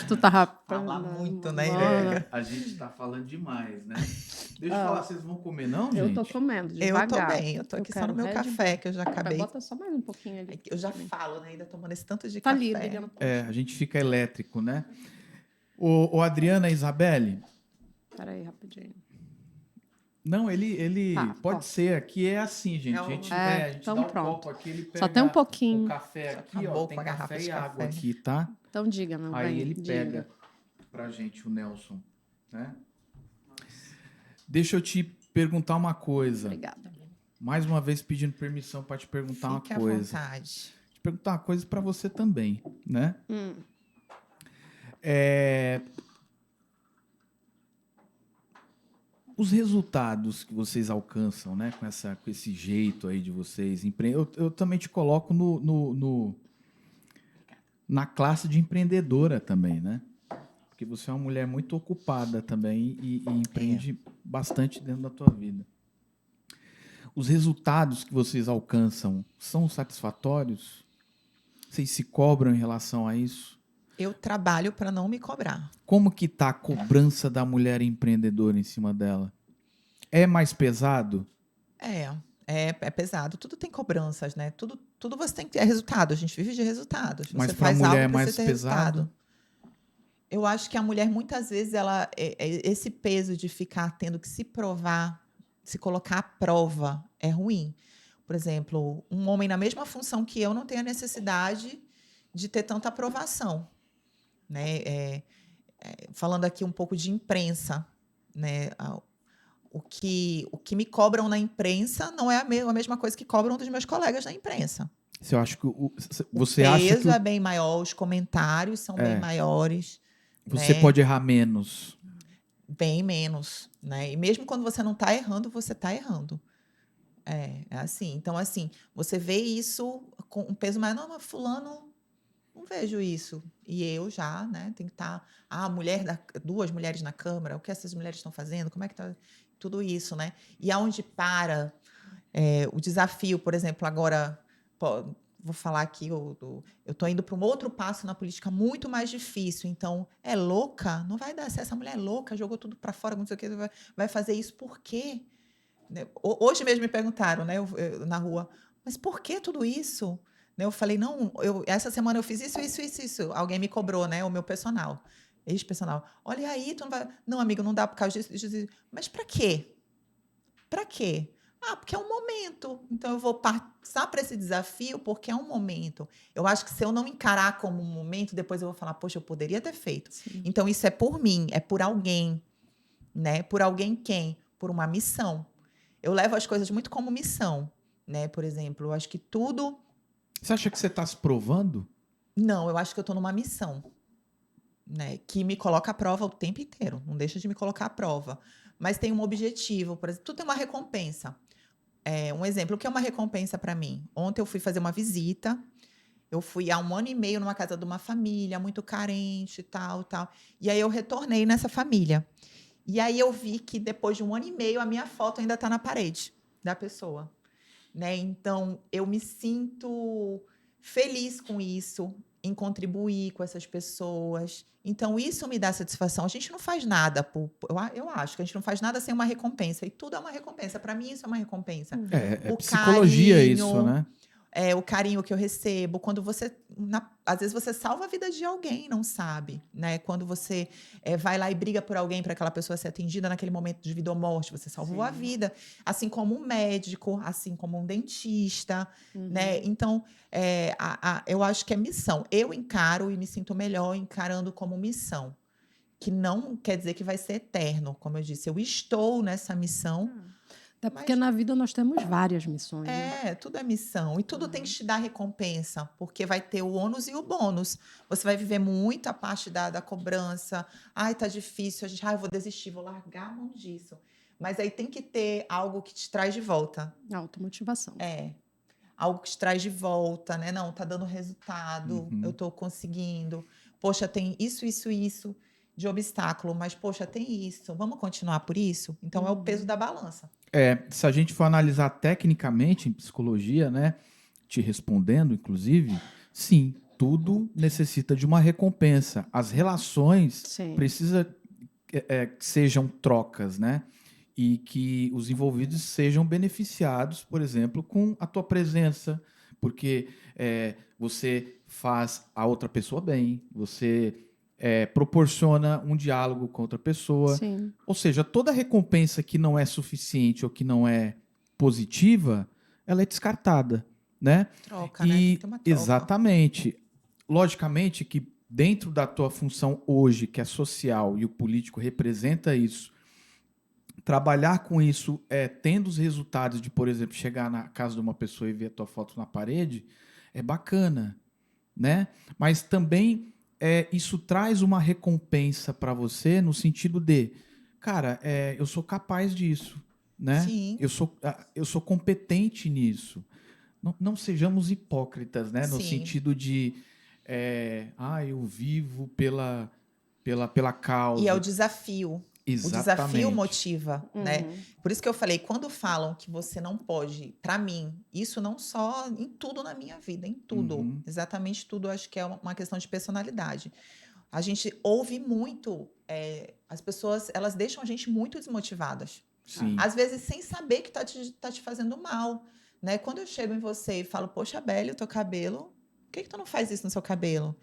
[SPEAKER 3] Tu tava
[SPEAKER 2] falar muito, né, Irene?
[SPEAKER 1] A gente tá falando demais, né? Deixa eu falar, vocês vão comer não, gente?
[SPEAKER 3] Eu tô comendo, devagar.
[SPEAKER 2] Eu tô bem, eu tô aqui só no meu café, que eu já acabei.
[SPEAKER 3] Bota só mais um pouquinho ali.
[SPEAKER 2] Eu já falo, né, ainda tomando esse tanto de
[SPEAKER 3] tá
[SPEAKER 2] café.
[SPEAKER 3] Ali,
[SPEAKER 1] a gente fica elétrico, né? O Adriana e Isabelle.
[SPEAKER 3] Peraí, rapidinho.
[SPEAKER 1] Não, ele pode ser. Aqui é assim, gente. A gente
[SPEAKER 3] então
[SPEAKER 1] dá um
[SPEAKER 3] pronto.
[SPEAKER 1] copo aqui, ele pega
[SPEAKER 3] só tem um pouquinho.
[SPEAKER 1] O café aqui, ó, tem café e água aqui, tá?
[SPEAKER 3] Então diga, meu bem.
[SPEAKER 1] Aí ele pega pra gente, o Nelson, né? Deixa eu te perguntar uma coisa.
[SPEAKER 3] Obrigada.
[SPEAKER 1] Mais uma vez pedindo permissão para te perguntar uma coisa.
[SPEAKER 2] Fique à vontade.
[SPEAKER 1] Te perguntar uma coisa para você também, né? Os resultados que vocês alcançam, né, com esse jeito aí de vocês, eu também te coloco na classe de empreendedora também, né? Porque você é uma mulher muito ocupada também e empreende bastante dentro da tua vida. Os resultados que vocês alcançam são satisfatórios? Vocês se cobram em relação a isso?
[SPEAKER 2] Eu trabalho para não me cobrar.
[SPEAKER 1] Como que tá a cobrança da mulher empreendedora em cima dela? É mais pesado?
[SPEAKER 2] É pesado. Tudo tem cobranças, né? Tudo você tem que ter resultado. A gente vive de resultados.
[SPEAKER 1] Mas para a mulher é mais pesado?
[SPEAKER 2] Resultado. Eu acho que a mulher, muitas vezes, esse peso de ficar tendo que se provar, se colocar à prova, é ruim. Por exemplo, um homem na mesma função que eu não tem a necessidade de ter tanta aprovação. Né? Falando aqui um pouco de imprensa, né? O que me cobram na imprensa não é a mesma coisa que cobram dos meus colegas na imprensa.
[SPEAKER 1] Você acha que
[SPEAKER 2] o peso é bem maior, os comentários são bem maiores.
[SPEAKER 1] Você pode errar menos.
[SPEAKER 2] Bem menos, né? E mesmo quando você não está errando, você está errando. É assim. Então, assim, você vê isso com um peso maior. Não, mas fulano, não vejo isso. E eu já, né? Tem que estar... duas mulheres na Câmara, o que essas mulheres estão fazendo? Como é que está tudo isso, né? E aonde para o desafio, por exemplo, agora... Vou falar aqui, eu estou indo para um outro passo na política muito mais difícil. Então, é louca? Não vai dar. Se essa mulher é louca, jogou tudo para fora, não sei o que, vai fazer isso por quê? Hoje mesmo me perguntaram, né, na rua, mas por que tudo isso? Eu falei, não, essa semana eu fiz isso. Alguém me cobrou, né, o meu personal, ex-personal. Olha aí, tu não vai... Não, amigo, não dá por causa disso. Mas para quê? Para quê? Porque é um momento. Então, eu vou passar para esse desafio porque é um momento. Eu acho que se eu não encarar como um momento, depois eu vou falar, poxa, eu poderia ter feito. Sim. Então, isso é por mim, é por alguém. Né? Por alguém quem? Por uma missão. Eu levo as coisas muito como missão. Né? Por exemplo, eu acho que tudo...
[SPEAKER 1] Você acha que você está se provando?
[SPEAKER 2] Não, eu acho que eu estou numa missão. Né? Que me coloca à prova o tempo inteiro. Não deixa de me colocar à prova. Mas tem um objetivo. Por exemplo, tudo tem uma recompensa. Um exemplo, o que é uma recompensa para mim? Ontem eu fui fazer uma visita, eu fui há 1 ano e meio numa casa de uma família muito carente, tal. E aí eu retornei nessa família. E aí eu vi que depois de 1 ano e meio a minha foto ainda está na parede da pessoa. Né? Então, eu me sinto feliz com isso, em contribuir com essas pessoas. Então, isso me dá satisfação. A gente não faz nada, eu acho que a gente não faz nada sem uma recompensa. E tudo é uma recompensa. Para mim, isso é uma recompensa.
[SPEAKER 1] É
[SPEAKER 2] O
[SPEAKER 1] psicologia
[SPEAKER 2] carinho,
[SPEAKER 1] isso, né?
[SPEAKER 2] o carinho que eu recebo, quando você, às vezes você salva a vida de alguém, não sabe, né? Quando você vai lá e briga por alguém para aquela pessoa ser atendida naquele momento de vida ou morte, você salvou a vida, assim como um médico, assim como um dentista, né? Então, eu acho que é missão. Eu encaro e me sinto melhor encarando como missão, que não quer dizer que vai ser eterno, como eu disse, eu estou nessa missão.
[SPEAKER 3] Até porque na vida nós temos várias missões.
[SPEAKER 2] Tudo é missão. E tudo tem que te dar recompensa, porque vai ter o ônus e o bônus. Você vai viver muito a parte da cobrança. Ai, tá difícil. Eu vou desistir, vou largar a mão disso. Mas aí tem que ter algo que te traz de volta.
[SPEAKER 3] Automotivação.
[SPEAKER 2] Algo que te traz de volta, né? Não, tá dando resultado, eu tô conseguindo. Poxa, tem isso de obstáculo, mas, poxa, tem isso. Vamos continuar por isso? Então, é o peso da balança.
[SPEAKER 1] Se a gente for analisar tecnicamente em psicologia, né, te respondendo, inclusive, sim, tudo necessita de uma recompensa. As relações precisam que sejam trocas, né? E que os envolvidos sejam beneficiados, por exemplo, com a tua presença, porque você faz a outra pessoa bem, você proporciona um diálogo com outra pessoa.
[SPEAKER 3] Sim.
[SPEAKER 1] Ou seja, toda recompensa que não é suficiente ou que não é positiva, ela é descartada, né?
[SPEAKER 2] Troca, né? Tem que ter uma troca.
[SPEAKER 1] Exatamente. Logicamente que dentro da tua função hoje, que é social, e o político representa isso, trabalhar com isso, tendo os resultados de, por exemplo, chegar na casa de uma pessoa e ver a tua foto na parede, é bacana, né? Mas também isso traz uma recompensa para você no sentido de, cara, eu sou capaz disso, né?
[SPEAKER 2] Sim.
[SPEAKER 1] Eu sou competente nisso. Não sejamos hipócritas, né? No sentido de, eu vivo pela causa.
[SPEAKER 2] E é o desafio.
[SPEAKER 1] Exatamente.
[SPEAKER 2] O desafio motiva, né? Por isso que eu falei, quando falam que você não pode, para mim, isso não só em tudo na minha vida, em tudo, exatamente tudo, acho que é uma questão de personalidade. A gente ouve muito, as pessoas, elas deixam a gente muito desmotivadas.
[SPEAKER 1] Sim.
[SPEAKER 2] Às vezes sem saber que tá te fazendo mal, né? Quando eu chego em você e falo, poxa, Beli, o teu cabelo, por que tu não faz isso no seu cabelo?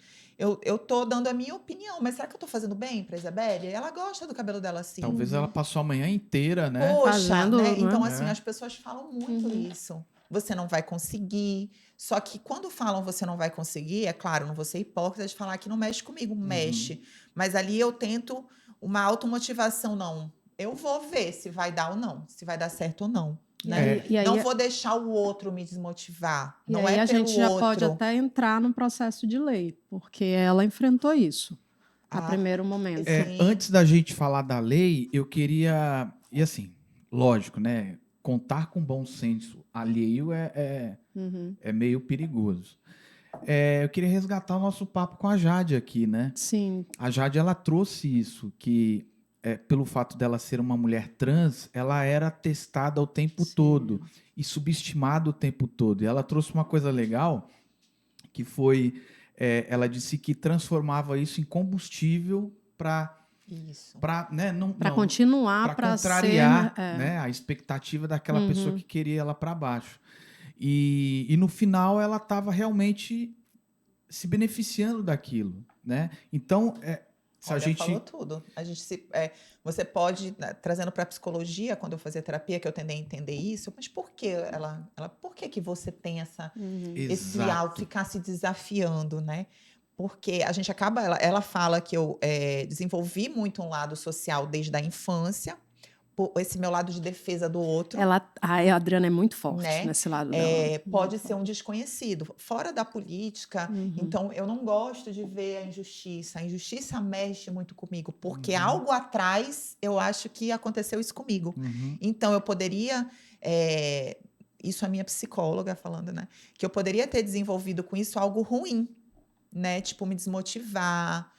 [SPEAKER 2] Eu tô dando a minha opinião, mas será que eu tô fazendo bem pra Isabelle? Ela gosta do cabelo dela assim.
[SPEAKER 1] Talvez ela passou a manhã inteira, né?
[SPEAKER 2] Poxa, né? Então, assim, as pessoas falam muito isso. Você não vai conseguir. Só que quando falam você não vai conseguir, é claro, não vou ser hipócrita de falar que não mexe comigo, mexe. Mas ali eu tento uma automotivação, não. Eu vou ver se vai dar ou não, se vai dar certo ou não. Né?
[SPEAKER 3] E aí,
[SPEAKER 2] não vou deixar o outro me desmotivar.
[SPEAKER 3] E
[SPEAKER 2] não
[SPEAKER 3] aí
[SPEAKER 2] é
[SPEAKER 3] a
[SPEAKER 2] pelo
[SPEAKER 3] gente já
[SPEAKER 2] outro.
[SPEAKER 3] pode até entrar no processo de lei, porque ela enfrentou isso a primeiro momento.
[SPEAKER 1] Antes da gente falar da lei, eu queria... E assim, lógico, né? Contar com bom senso alheio é meio perigoso. Eu queria resgatar o nosso papo com a Jade aqui, né?
[SPEAKER 3] Sim.
[SPEAKER 1] A Jade, ela trouxe isso, que pelo fato dela ser uma mulher trans, ela era testada o tempo todo e subestimada o tempo todo. E ela trouxe uma coisa legal, que foi... ela disse que transformava isso em combustível para
[SPEAKER 3] continuar,
[SPEAKER 1] para contrariar né, a expectativa daquela pessoa que queria ela para baixo. E no final ela estava realmente se beneficiando daquilo, né? Então,
[SPEAKER 2] se a gente falou tudo. A gente você pode, trazendo para a psicologia, quando eu fazia terapia, que eu tendei a entender isso, mas por que por que você tem esse alto, ficar se desafiando, né? Porque a gente acaba, ela fala que eu desenvolvi muito um lado social desde a infância, esse meu lado de defesa do outro.
[SPEAKER 3] A Adriana é muito forte, né? Nesse lado dela.
[SPEAKER 2] Pode ser um desconhecido. Fora da política, então eu não gosto de ver a injustiça. A injustiça mexe muito comigo, porque algo atrás eu acho que aconteceu isso comigo. Então eu poderia... isso a minha psicóloga falando, né? Que eu poderia ter desenvolvido com isso algo ruim, né? Tipo, me desmotivar,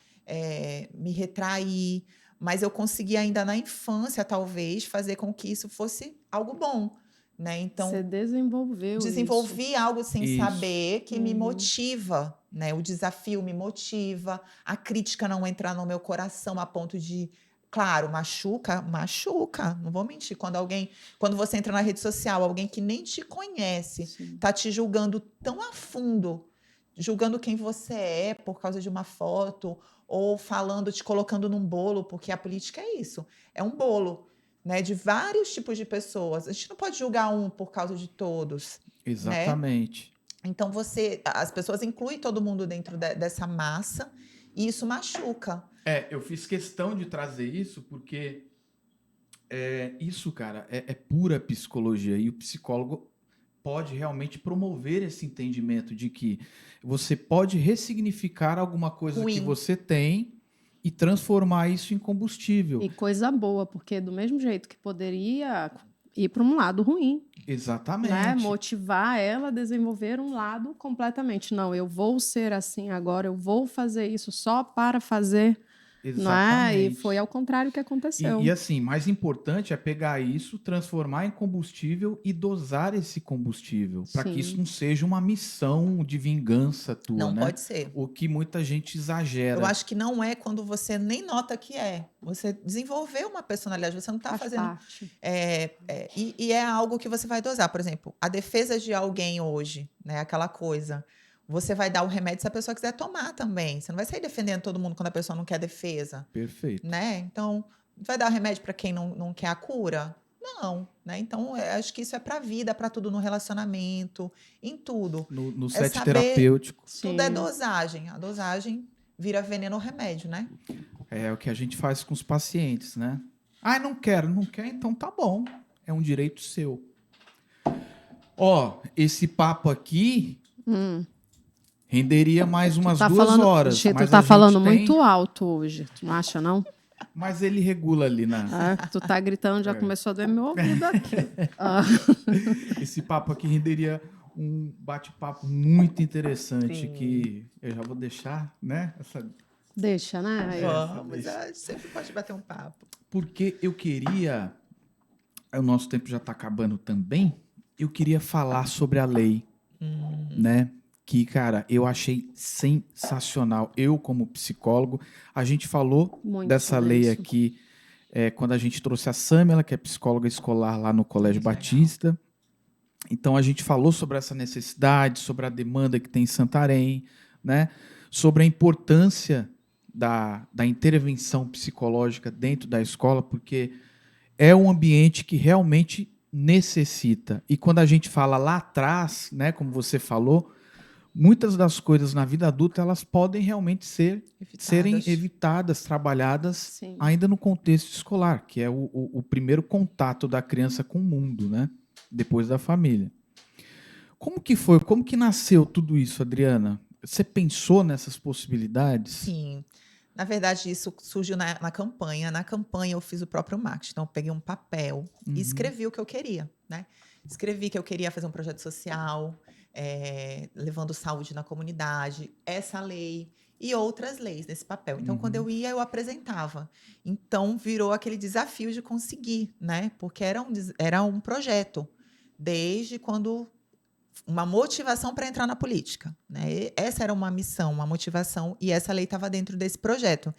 [SPEAKER 2] me retrair... Mas eu consegui ainda na infância, talvez, fazer com que isso fosse algo bom, né? Então,
[SPEAKER 3] você
[SPEAKER 2] desenvolvi algo sem
[SPEAKER 1] Isso.
[SPEAKER 2] saber que me motiva, né? O desafio me motiva, a crítica não entrar no meu coração a ponto de, claro, machuca, não vou mentir. Quando você entra na rede social, alguém que nem te conhece, tá te julgando tão a fundo, julgando quem você é por causa de uma foto, ou falando, te colocando num bolo, porque a política é isso, é um bolo, né, de vários tipos de pessoas. A gente não pode julgar um por causa de todos.
[SPEAKER 1] Exatamente.
[SPEAKER 2] Né? Então, as pessoas incluem todo mundo dentro dessa massa e isso machuca.
[SPEAKER 1] Eu fiz questão de trazer isso porque isso, cara, é pura psicologia. E o psicólogo pode realmente promover esse entendimento de que você pode ressignificar alguma coisa que você tem e transformar isso em combustível.
[SPEAKER 3] E coisa boa, porque do mesmo jeito que poderia ir para um lado ruim.
[SPEAKER 1] Exatamente.
[SPEAKER 3] Né? Motivar ela a desenvolver um lado completamente. Não, eu vou ser assim agora, eu vou fazer isso só para fazer.
[SPEAKER 1] Exatamente.
[SPEAKER 3] Não é? E foi ao contrário que aconteceu.
[SPEAKER 1] E assim, mais importante é pegar isso, transformar em combustível e dosar esse combustível, para que isso não seja uma missão de vingança tua,
[SPEAKER 2] não,
[SPEAKER 1] né?
[SPEAKER 2] pode ser.
[SPEAKER 1] O que muita gente exagera.
[SPEAKER 2] Eu acho que não é quando você nem nota que é. Você desenvolveu uma personalidade, você não está fazendo.
[SPEAKER 3] Parte.
[SPEAKER 2] E é algo que você vai dosar. Por exemplo, a defesa de alguém hoje, né? Aquela coisa. Você vai dar o remédio se a pessoa quiser tomar também. Você não vai sair defendendo todo mundo quando a pessoa não quer defesa.
[SPEAKER 1] Perfeito.
[SPEAKER 2] Né? Então, vai dar o remédio para quem não quer a cura? Não. Né? Então, acho que isso é para a vida, para tudo no relacionamento, em tudo.
[SPEAKER 1] No set terapêutico.
[SPEAKER 2] Tudo é dosagem. A dosagem vira veneno ou remédio, né?
[SPEAKER 1] É o que a gente faz com os pacientes, né? Ah, não quero. Não quer? Então tá bom. É um direito seu. Esse papo aqui... renderia mais umas 2 horas.
[SPEAKER 3] Tu tá falando muito alto hoje, tu não acha, não?
[SPEAKER 1] Mas ele regula ali, né?
[SPEAKER 3] Tu tá gritando, já começou a doer meu ouvido aqui.
[SPEAKER 1] Esse papo aqui renderia um bate-papo muito interessante.
[SPEAKER 2] Sim.
[SPEAKER 1] Que eu já vou deixar, né?
[SPEAKER 3] Deixa, né?
[SPEAKER 2] Vamos, sempre pode bater um papo.
[SPEAKER 1] Porque eu queria... O nosso tempo já está acabando também. Eu queria falar sobre a lei, né? Que, cara, eu achei sensacional. Eu, como psicólogo, a gente falou muito dessa lei isso. Aqui quando a gente trouxe a Samela, que é psicóloga escolar lá no Colégio Batista. Então, a gente falou sobre essa necessidade, sobre a demanda que tem em Santarém, né? Sobre a importância da intervenção psicológica dentro da escola, porque é um ambiente que realmente necessita. E quando a gente fala lá atrás, né, como você falou, muitas das coisas na vida adulta elas podem realmente serem evitadas, trabalhadas Sim. ainda no contexto escolar, que é o primeiro contato da criança com o mundo, né? Depois da família. Como que foi? Como que nasceu tudo isso, Adriana? Você pensou nessas possibilidades?
[SPEAKER 2] Sim. Na verdade, isso surgiu na campanha. Na campanha, eu fiz o próprio marketing. Então, eu peguei um papel e escrevi o que eu queria, né? Escrevi que eu queria fazer um projeto social, levando saúde na comunidade, essa lei e outras leis nesse papel. Então, quando eu ia, eu apresentava. Então, virou aquele desafio de conseguir, né? Porque era um projeto, desde quando... uma motivação para entrar na política, né? Essa era uma missão, uma motivação, e essa lei estava dentro desse projeto.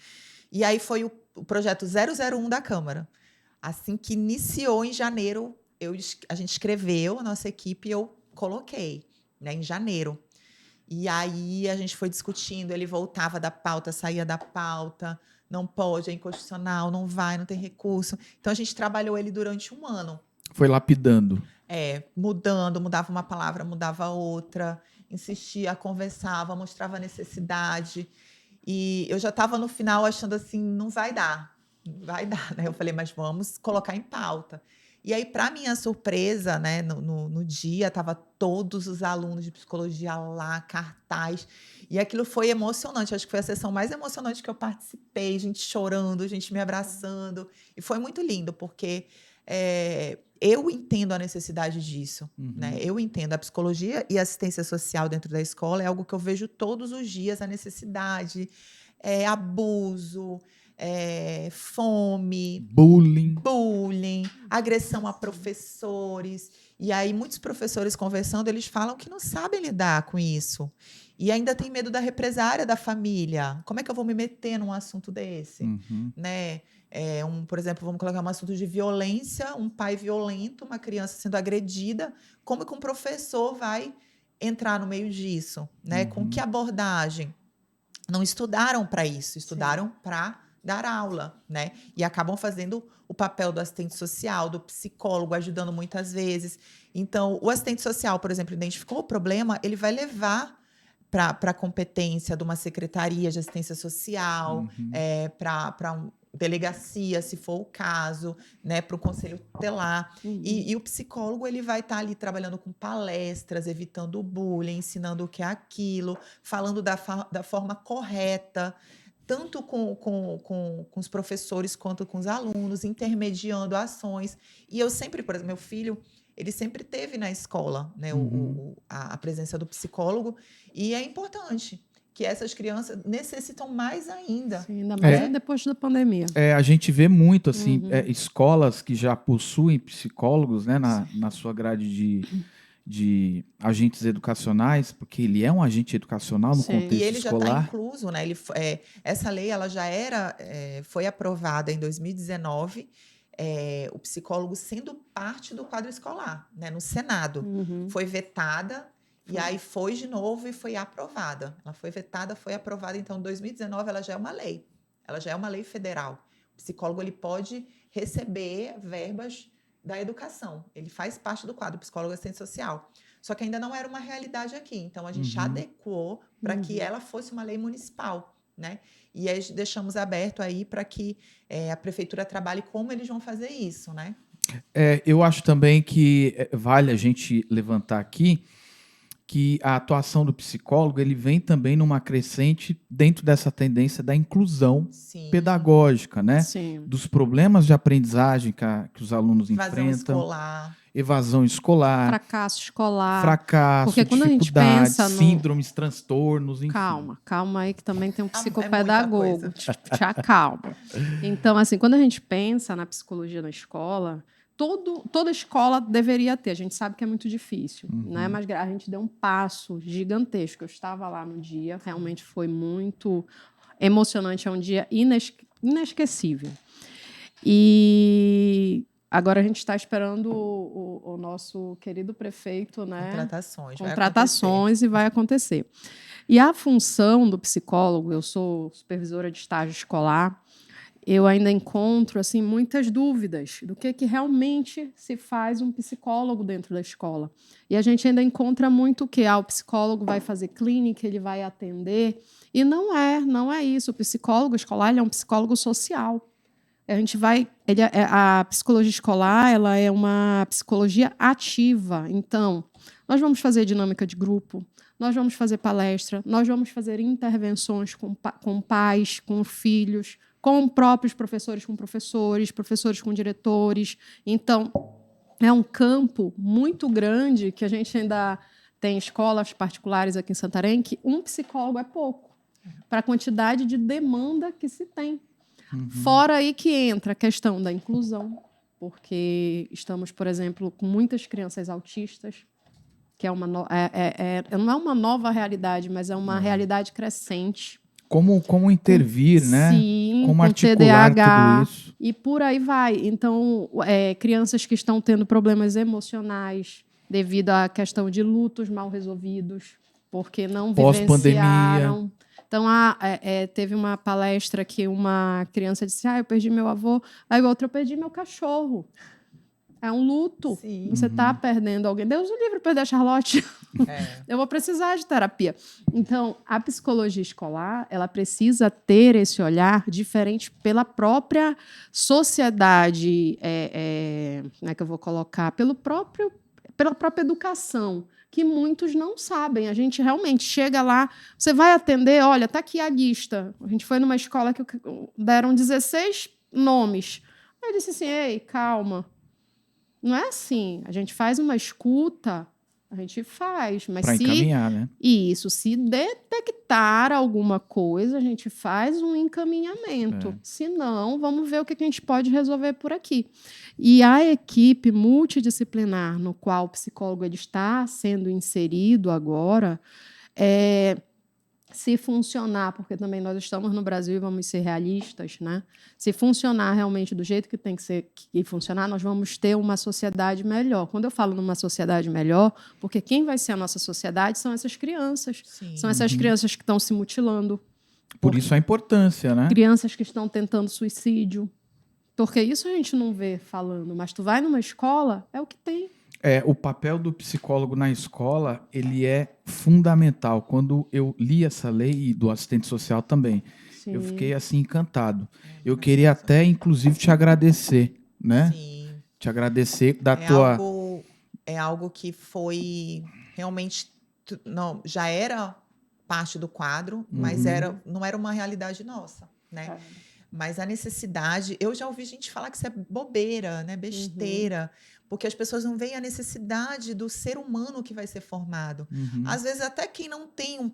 [SPEAKER 2] E aí foi o projeto 001 da Câmara. Assim que iniciou em janeiro, a gente escreveu, a nossa equipe, eu coloquei, né, em janeiro. E aí a gente foi discutindo, ele voltava da pauta, saía da pauta, não pode, é inconstitucional, não vai, não tem recurso. Então a gente trabalhou ele durante 1 ano.
[SPEAKER 1] Foi lapidando.
[SPEAKER 2] Mudava uma palavra, mudava outra, insistia, conversava, mostrava a necessidade. E eu já estava no final achando assim, não vai dar, né? Eu falei, mas vamos colocar em pauta. E aí, para minha surpresa, né, no dia, estavam todos os alunos de psicologia lá, cartaz, e aquilo foi emocionante. Acho que foi a sessão mais emocionante que eu participei, gente chorando, gente me abraçando, e foi muito lindo, porque... eu entendo a necessidade disso, né? Eu entendo a psicologia e a assistência social dentro da escola é algo que eu vejo todos os dias, a necessidade, abuso, fome,
[SPEAKER 1] bullying,
[SPEAKER 2] agressão a professores. E aí, muitos professores conversando, eles falam que não sabem lidar com isso. E ainda tem medo da represária da família. Como é que eu vou me meter num assunto desse? Né? Por exemplo, vamos colocar um assunto de violência, um pai violento, uma criança sendo agredida. Como que um professor vai entrar no meio disso? Né? Com que abordagem? Não estudaram para isso, estudaram para dar aula, né? E acabam fazendo o papel do assistente social, do psicólogo, ajudando muitas vezes. Então, o assistente social, por exemplo, identificou o problema, ele vai levar para a competência de uma secretaria de assistência social, para delegacia, se for o caso, né, para o conselho tutelar. E o psicólogo, ele vai estar ali trabalhando com palestras, evitando o bullying, ensinando o que é aquilo, falando da forma correta, tanto com os professores quanto com os alunos, intermediando ações. E eu sempre, por exemplo, meu filho, ele sempre teve na escola, né, a presença do psicólogo, e é importante que essas crianças necessitam mais ainda.
[SPEAKER 3] Sim, ainda mais depois da pandemia.
[SPEAKER 1] A gente vê muito, assim, escolas que já possuem psicólogos, né, na sua grade de agentes educacionais, porque ele é um agente educacional no contexto escolar.
[SPEAKER 2] E ele já está incluso, né? Essa lei ela já foi aprovada em 2019, o psicólogo sendo parte do quadro escolar, né? No Senado. Foi vetada, e aí foi de novo e foi aprovada. Ela foi vetada, foi aprovada, então em 2019 ela já é uma lei. Ela já é uma lei federal. O psicólogo ele pode receber verbas da educação. Ele faz parte do quadro psicólogo assistente social. Só que ainda não era uma realidade aqui. Então, a gente adequou para que ela fosse uma lei municipal, né? E aí deixamos aberto aí para que a prefeitura trabalhe como eles vão fazer isso, né?
[SPEAKER 1] Eu acho também que vale a gente levantar aqui que a atuação do psicólogo ele vem também numa crescente dentro dessa tendência da inclusão pedagógica, né? Dos problemas de aprendizagem que os alunos enfrentam. Evasão escolar.
[SPEAKER 3] Fracasso escolar.
[SPEAKER 1] Fracasso,
[SPEAKER 3] porque quando a gente pensa
[SPEAKER 1] síndromes, transtornos, enfim.
[SPEAKER 3] Calma aí que também tem um psicopedagogo. Te acalma. Então, assim, quando a gente pensa na psicologia na escola, toda escola deveria ter. A gente sabe que é muito difícil, né? Mas a gente deu um passo gigantesco. Eu estava lá no dia, realmente foi muito emocionante, é um dia inesquecível. E agora a gente está esperando o nosso querido prefeito, né? Contratações, e vai acontecer. E a função do psicólogo, eu sou supervisora de estágio escolar, eu ainda encontro assim muitas dúvidas do que realmente se faz um psicólogo dentro da escola. E a gente ainda encontra muito que o psicólogo vai fazer clínica, ele vai atender, e não é isso. O psicólogo escolar ele é um psicólogo social. A psicologia escolar ela é uma psicologia ativa. Então, nós vamos fazer dinâmica de grupo, nós vamos fazer palestra, nós vamos fazer intervenções com pais, com filhos, com próprios professores com professores, professores com diretores. Então, é um campo muito grande que a gente ainda tem escolas particulares aqui em Santarém que um psicólogo é pouco para a quantidade de demanda que se tem. Fora aí que entra a questão da inclusão, porque estamos, por exemplo, com muitas crianças autistas, que não é uma nova realidade, mas é uma realidade crescente.
[SPEAKER 1] Como intervir, né?
[SPEAKER 3] Sim,
[SPEAKER 1] como
[SPEAKER 3] com
[SPEAKER 1] articular
[SPEAKER 3] TDAH,
[SPEAKER 1] tudo isso.
[SPEAKER 3] E por aí vai. Então, crianças que estão tendo problemas emocionais devido à questão de lutos mal resolvidos, porque não vivenciaram. Então, teve uma palestra que uma criança disse, eu perdi meu avô, aí outra, eu perdi meu cachorro. É um luto.
[SPEAKER 2] Sim.
[SPEAKER 3] Você está perdendo alguém. Deus o livre perder a Charlotte. Eu vou precisar de terapia. Então, a psicologia escolar, ela precisa ter esse olhar diferente pela própria sociedade, como é que eu vou colocar? Pela própria educação, que muitos não sabem. A gente realmente chega lá, você vai atender, olha, está aqui a lista. A gente foi numa escola que deram 16 nomes. Aí eu disse assim, ei, calma. Não é assim. A gente faz uma escuta A gente faz, mas
[SPEAKER 1] para encaminhar, né?
[SPEAKER 3] Isso, se detectar alguma coisa, a gente faz um encaminhamento. Se não, vamos ver o que a gente pode resolver por aqui. E a equipe multidisciplinar no qual o psicólogo ele está sendo inserido agora, se funcionar, porque também nós estamos no Brasil e vamos ser realistas, né? Se funcionar realmente do jeito que tem que funcionar, nós vamos ter uma sociedade melhor. Quando eu falo numa sociedade melhor, porque quem vai ser a nossa sociedade são essas crianças.
[SPEAKER 2] Sim.
[SPEAKER 3] São essas crianças que estão se mutilando.
[SPEAKER 1] Por isso a importância, né?
[SPEAKER 3] Crianças que estão tentando suicídio. Porque isso a gente não vê falando, mas tu vai numa escola, é o que tem.
[SPEAKER 1] O papel do psicólogo na escola, ele é fundamental. Quando eu li essa lei e do assistente social também,
[SPEAKER 3] Sim.
[SPEAKER 1] eu fiquei assim encantado. Eu queria até, inclusive, te agradecer, né?
[SPEAKER 2] Sim.
[SPEAKER 1] Te agradecer da tua...
[SPEAKER 2] É algo que foi realmente... Não, já era parte do quadro, mas não era uma realidade nossa, né? Mas a necessidade... Eu já ouvi gente falar que isso é bobeira, né? Besteira. Porque as pessoas não veem a necessidade do ser humano que vai ser formado. Às vezes, até quem não tem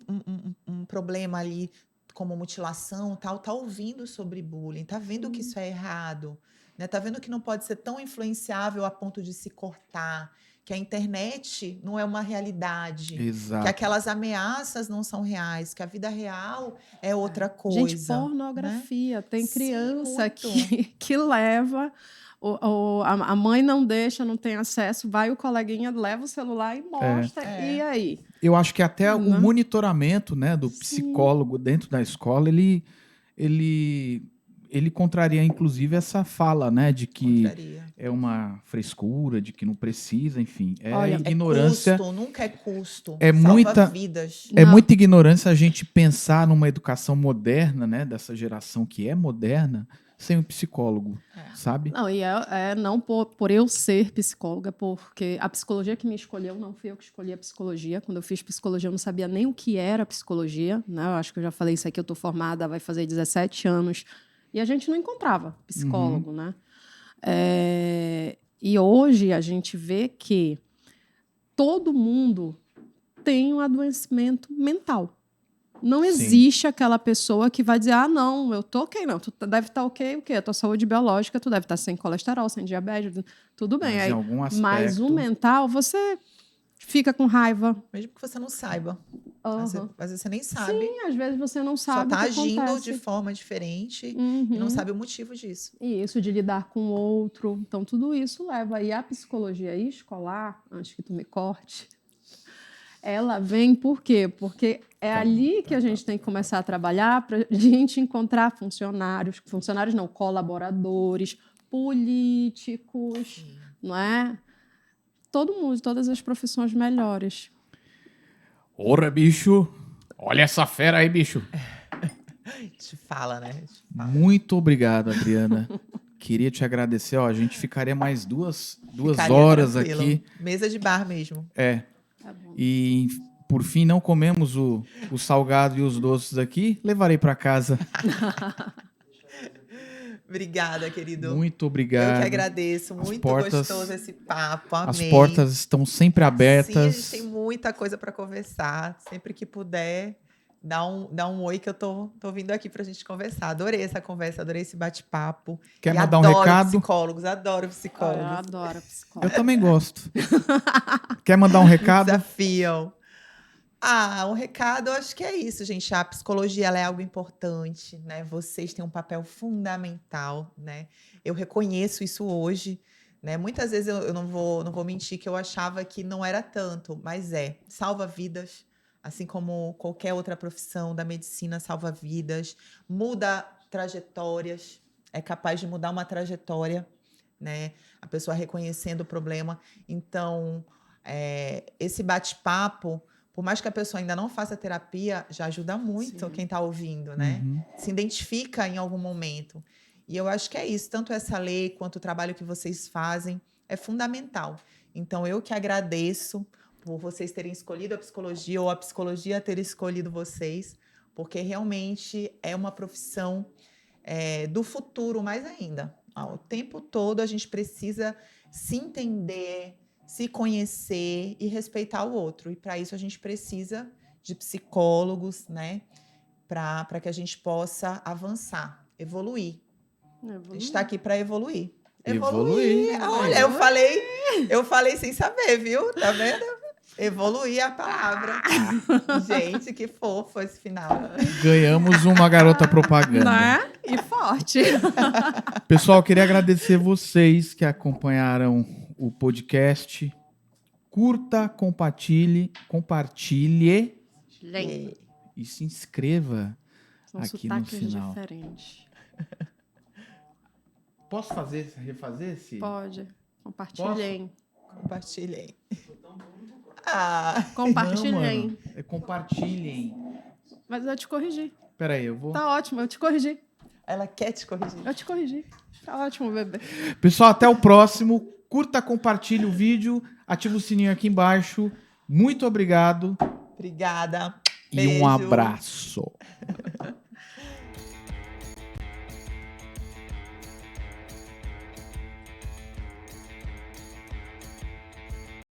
[SPEAKER 2] um problema ali, como mutilação, tal, tá ouvindo sobre bullying, tá vendo que isso é errado, né? Tá vendo que não pode ser tão influenciável a ponto de se cortar, que a internet não é uma realidade,
[SPEAKER 1] Exato.
[SPEAKER 2] que aquelas ameaças não são reais, que a vida real é outra coisa.
[SPEAKER 3] Gente, pornografia. Né? Tem criança
[SPEAKER 2] Sim,
[SPEAKER 3] que leva... a mãe não deixa, não tem acesso, vai o coleguinha, leva o celular e mostra, e aí?
[SPEAKER 1] Eu acho que até o monitoramento, né, do psicólogo dentro da escola, ele contraria, inclusive, essa fala, né, de que é uma frescura, de que não precisa, enfim.
[SPEAKER 2] Olha,
[SPEAKER 1] ignorância.
[SPEAKER 2] É custo, nunca é custo.
[SPEAKER 1] É
[SPEAKER 2] salva
[SPEAKER 1] muita
[SPEAKER 2] vidas.
[SPEAKER 1] É muita ignorância a gente pensar numa educação moderna, né, dessa geração que é moderna, sem um psicólogo, sabe?
[SPEAKER 3] Não, e não por eu ser psicóloga, porque a psicologia que me escolheu, não fui eu que escolhi a psicologia. Quando eu fiz psicologia, eu não sabia nem o que era psicologia, né? Eu acho que eu já falei isso aqui, eu estou formada, vai fazer 17 anos. E a gente não encontrava psicólogo, né? E hoje a gente vê que todo mundo tem um adoecimento mental. Não existe aquela pessoa que vai dizer, não, eu tô ok, não. Tu deve estar ok, o quê? A tua saúde biológica, tu deve estar sem colesterol, sem diabetes, tudo bem.
[SPEAKER 1] Mas, em algum aspecto...
[SPEAKER 3] Mas o mental, você fica com raiva.
[SPEAKER 2] Mesmo que você não saiba. Às vezes você nem sabe.
[SPEAKER 3] Sim, às vezes você não sabe.
[SPEAKER 2] Só tá
[SPEAKER 3] o que
[SPEAKER 2] agindo
[SPEAKER 3] acontece.
[SPEAKER 2] de forma diferente e não sabe o motivo disso.
[SPEAKER 3] E isso, de lidar com o outro. Então, tudo isso leva. E a psicologia escolar, antes que tu me corte, ela vem por quê? Porque é ali que a gente tem que começar a trabalhar para a gente encontrar funcionários não, colaboradores, políticos, não é? Todo mundo, todas as profissões melhores.
[SPEAKER 1] Ora, bicho! Olha essa fera aí, bicho!
[SPEAKER 2] Te fala, né?
[SPEAKER 1] Muito obrigado, Adriana. Queria te agradecer. A gente ficaria mais duas horas tranquilo. Aqui.
[SPEAKER 2] Mesa de bar mesmo.
[SPEAKER 3] Tá bom.
[SPEAKER 1] E, por fim, não comemos o salgado e os doces aqui. Levarei para casa.
[SPEAKER 2] Obrigada, querido.
[SPEAKER 1] Muito obrigado.
[SPEAKER 2] Eu que agradeço. Muito gostoso esse papo. Amei.
[SPEAKER 1] As portas estão sempre abertas.
[SPEAKER 2] Sim, a gente tem muita coisa para conversar. Sempre que puder, dá um oi que eu tô vindo aqui pra gente conversar. Adorei essa conversa, adorei esse bate-papo.
[SPEAKER 1] Quer mandar um recado?
[SPEAKER 2] Adoro psicólogos.
[SPEAKER 3] Eu adoro psicólogos.
[SPEAKER 1] Eu também gosto. Quer mandar um recado?
[SPEAKER 2] Desafiam. Um recado, eu acho que é isso, gente. A psicologia ela é algo importante, né? Vocês têm um papel fundamental, né? Eu reconheço isso hoje, né? Muitas vezes eu não vou mentir que eu achava que não era tanto, mas salva vidas, assim como qualquer outra profissão da medicina salva vidas, muda trajetórias, é capaz de mudar uma trajetória, né? A pessoa reconhecendo o problema. Então, esse bate-papo, por mais que a pessoa ainda não faça terapia, já ajuda muito quem está ouvindo, né? Se identifica em algum momento. E eu acho que é isso. Tanto essa lei quanto o trabalho que vocês fazem é fundamental. Então, eu que agradeço por vocês terem escolhido a psicologia ou a psicologia ter escolhido vocês, porque realmente é uma profissão do futuro mais ainda. O tempo todo a gente precisa se entender, se conhecer e respeitar o outro. E para isso a gente precisa de psicólogos, né? Para que a gente possa avançar, evoluir. A gente está aqui para evoluir.
[SPEAKER 1] Evoluir.
[SPEAKER 2] Olha, eu falei sem saber, viu? Tá vendo? Evoluir a palavra. Gente, que fofo esse final.
[SPEAKER 1] Ganhamos uma garota propaganda.
[SPEAKER 3] Né? E forte.
[SPEAKER 1] Pessoal, queria agradecer vocês que acompanharam o podcast. Curta, compartilhe e se inscreva aqui no final.
[SPEAKER 3] Diferentes.
[SPEAKER 1] Posso refazer esse?
[SPEAKER 3] Pode. Compartilhem.
[SPEAKER 2] Compartilhem.
[SPEAKER 3] Compartilhem.
[SPEAKER 1] Não, é compartilhem.
[SPEAKER 3] Mas eu te corrigi.
[SPEAKER 1] Peraí, eu vou...
[SPEAKER 3] Tá ótimo, eu te corrigi.
[SPEAKER 2] Ela quer te corrigir.
[SPEAKER 3] Eu te corrigi. Tá ótimo, bebê.
[SPEAKER 1] Pessoal, até o próximo. Curta, compartilhe o vídeo. Ativa o sininho aqui embaixo. Muito obrigado.
[SPEAKER 2] Obrigada.
[SPEAKER 1] E
[SPEAKER 2] Beijo.
[SPEAKER 1] um abraço.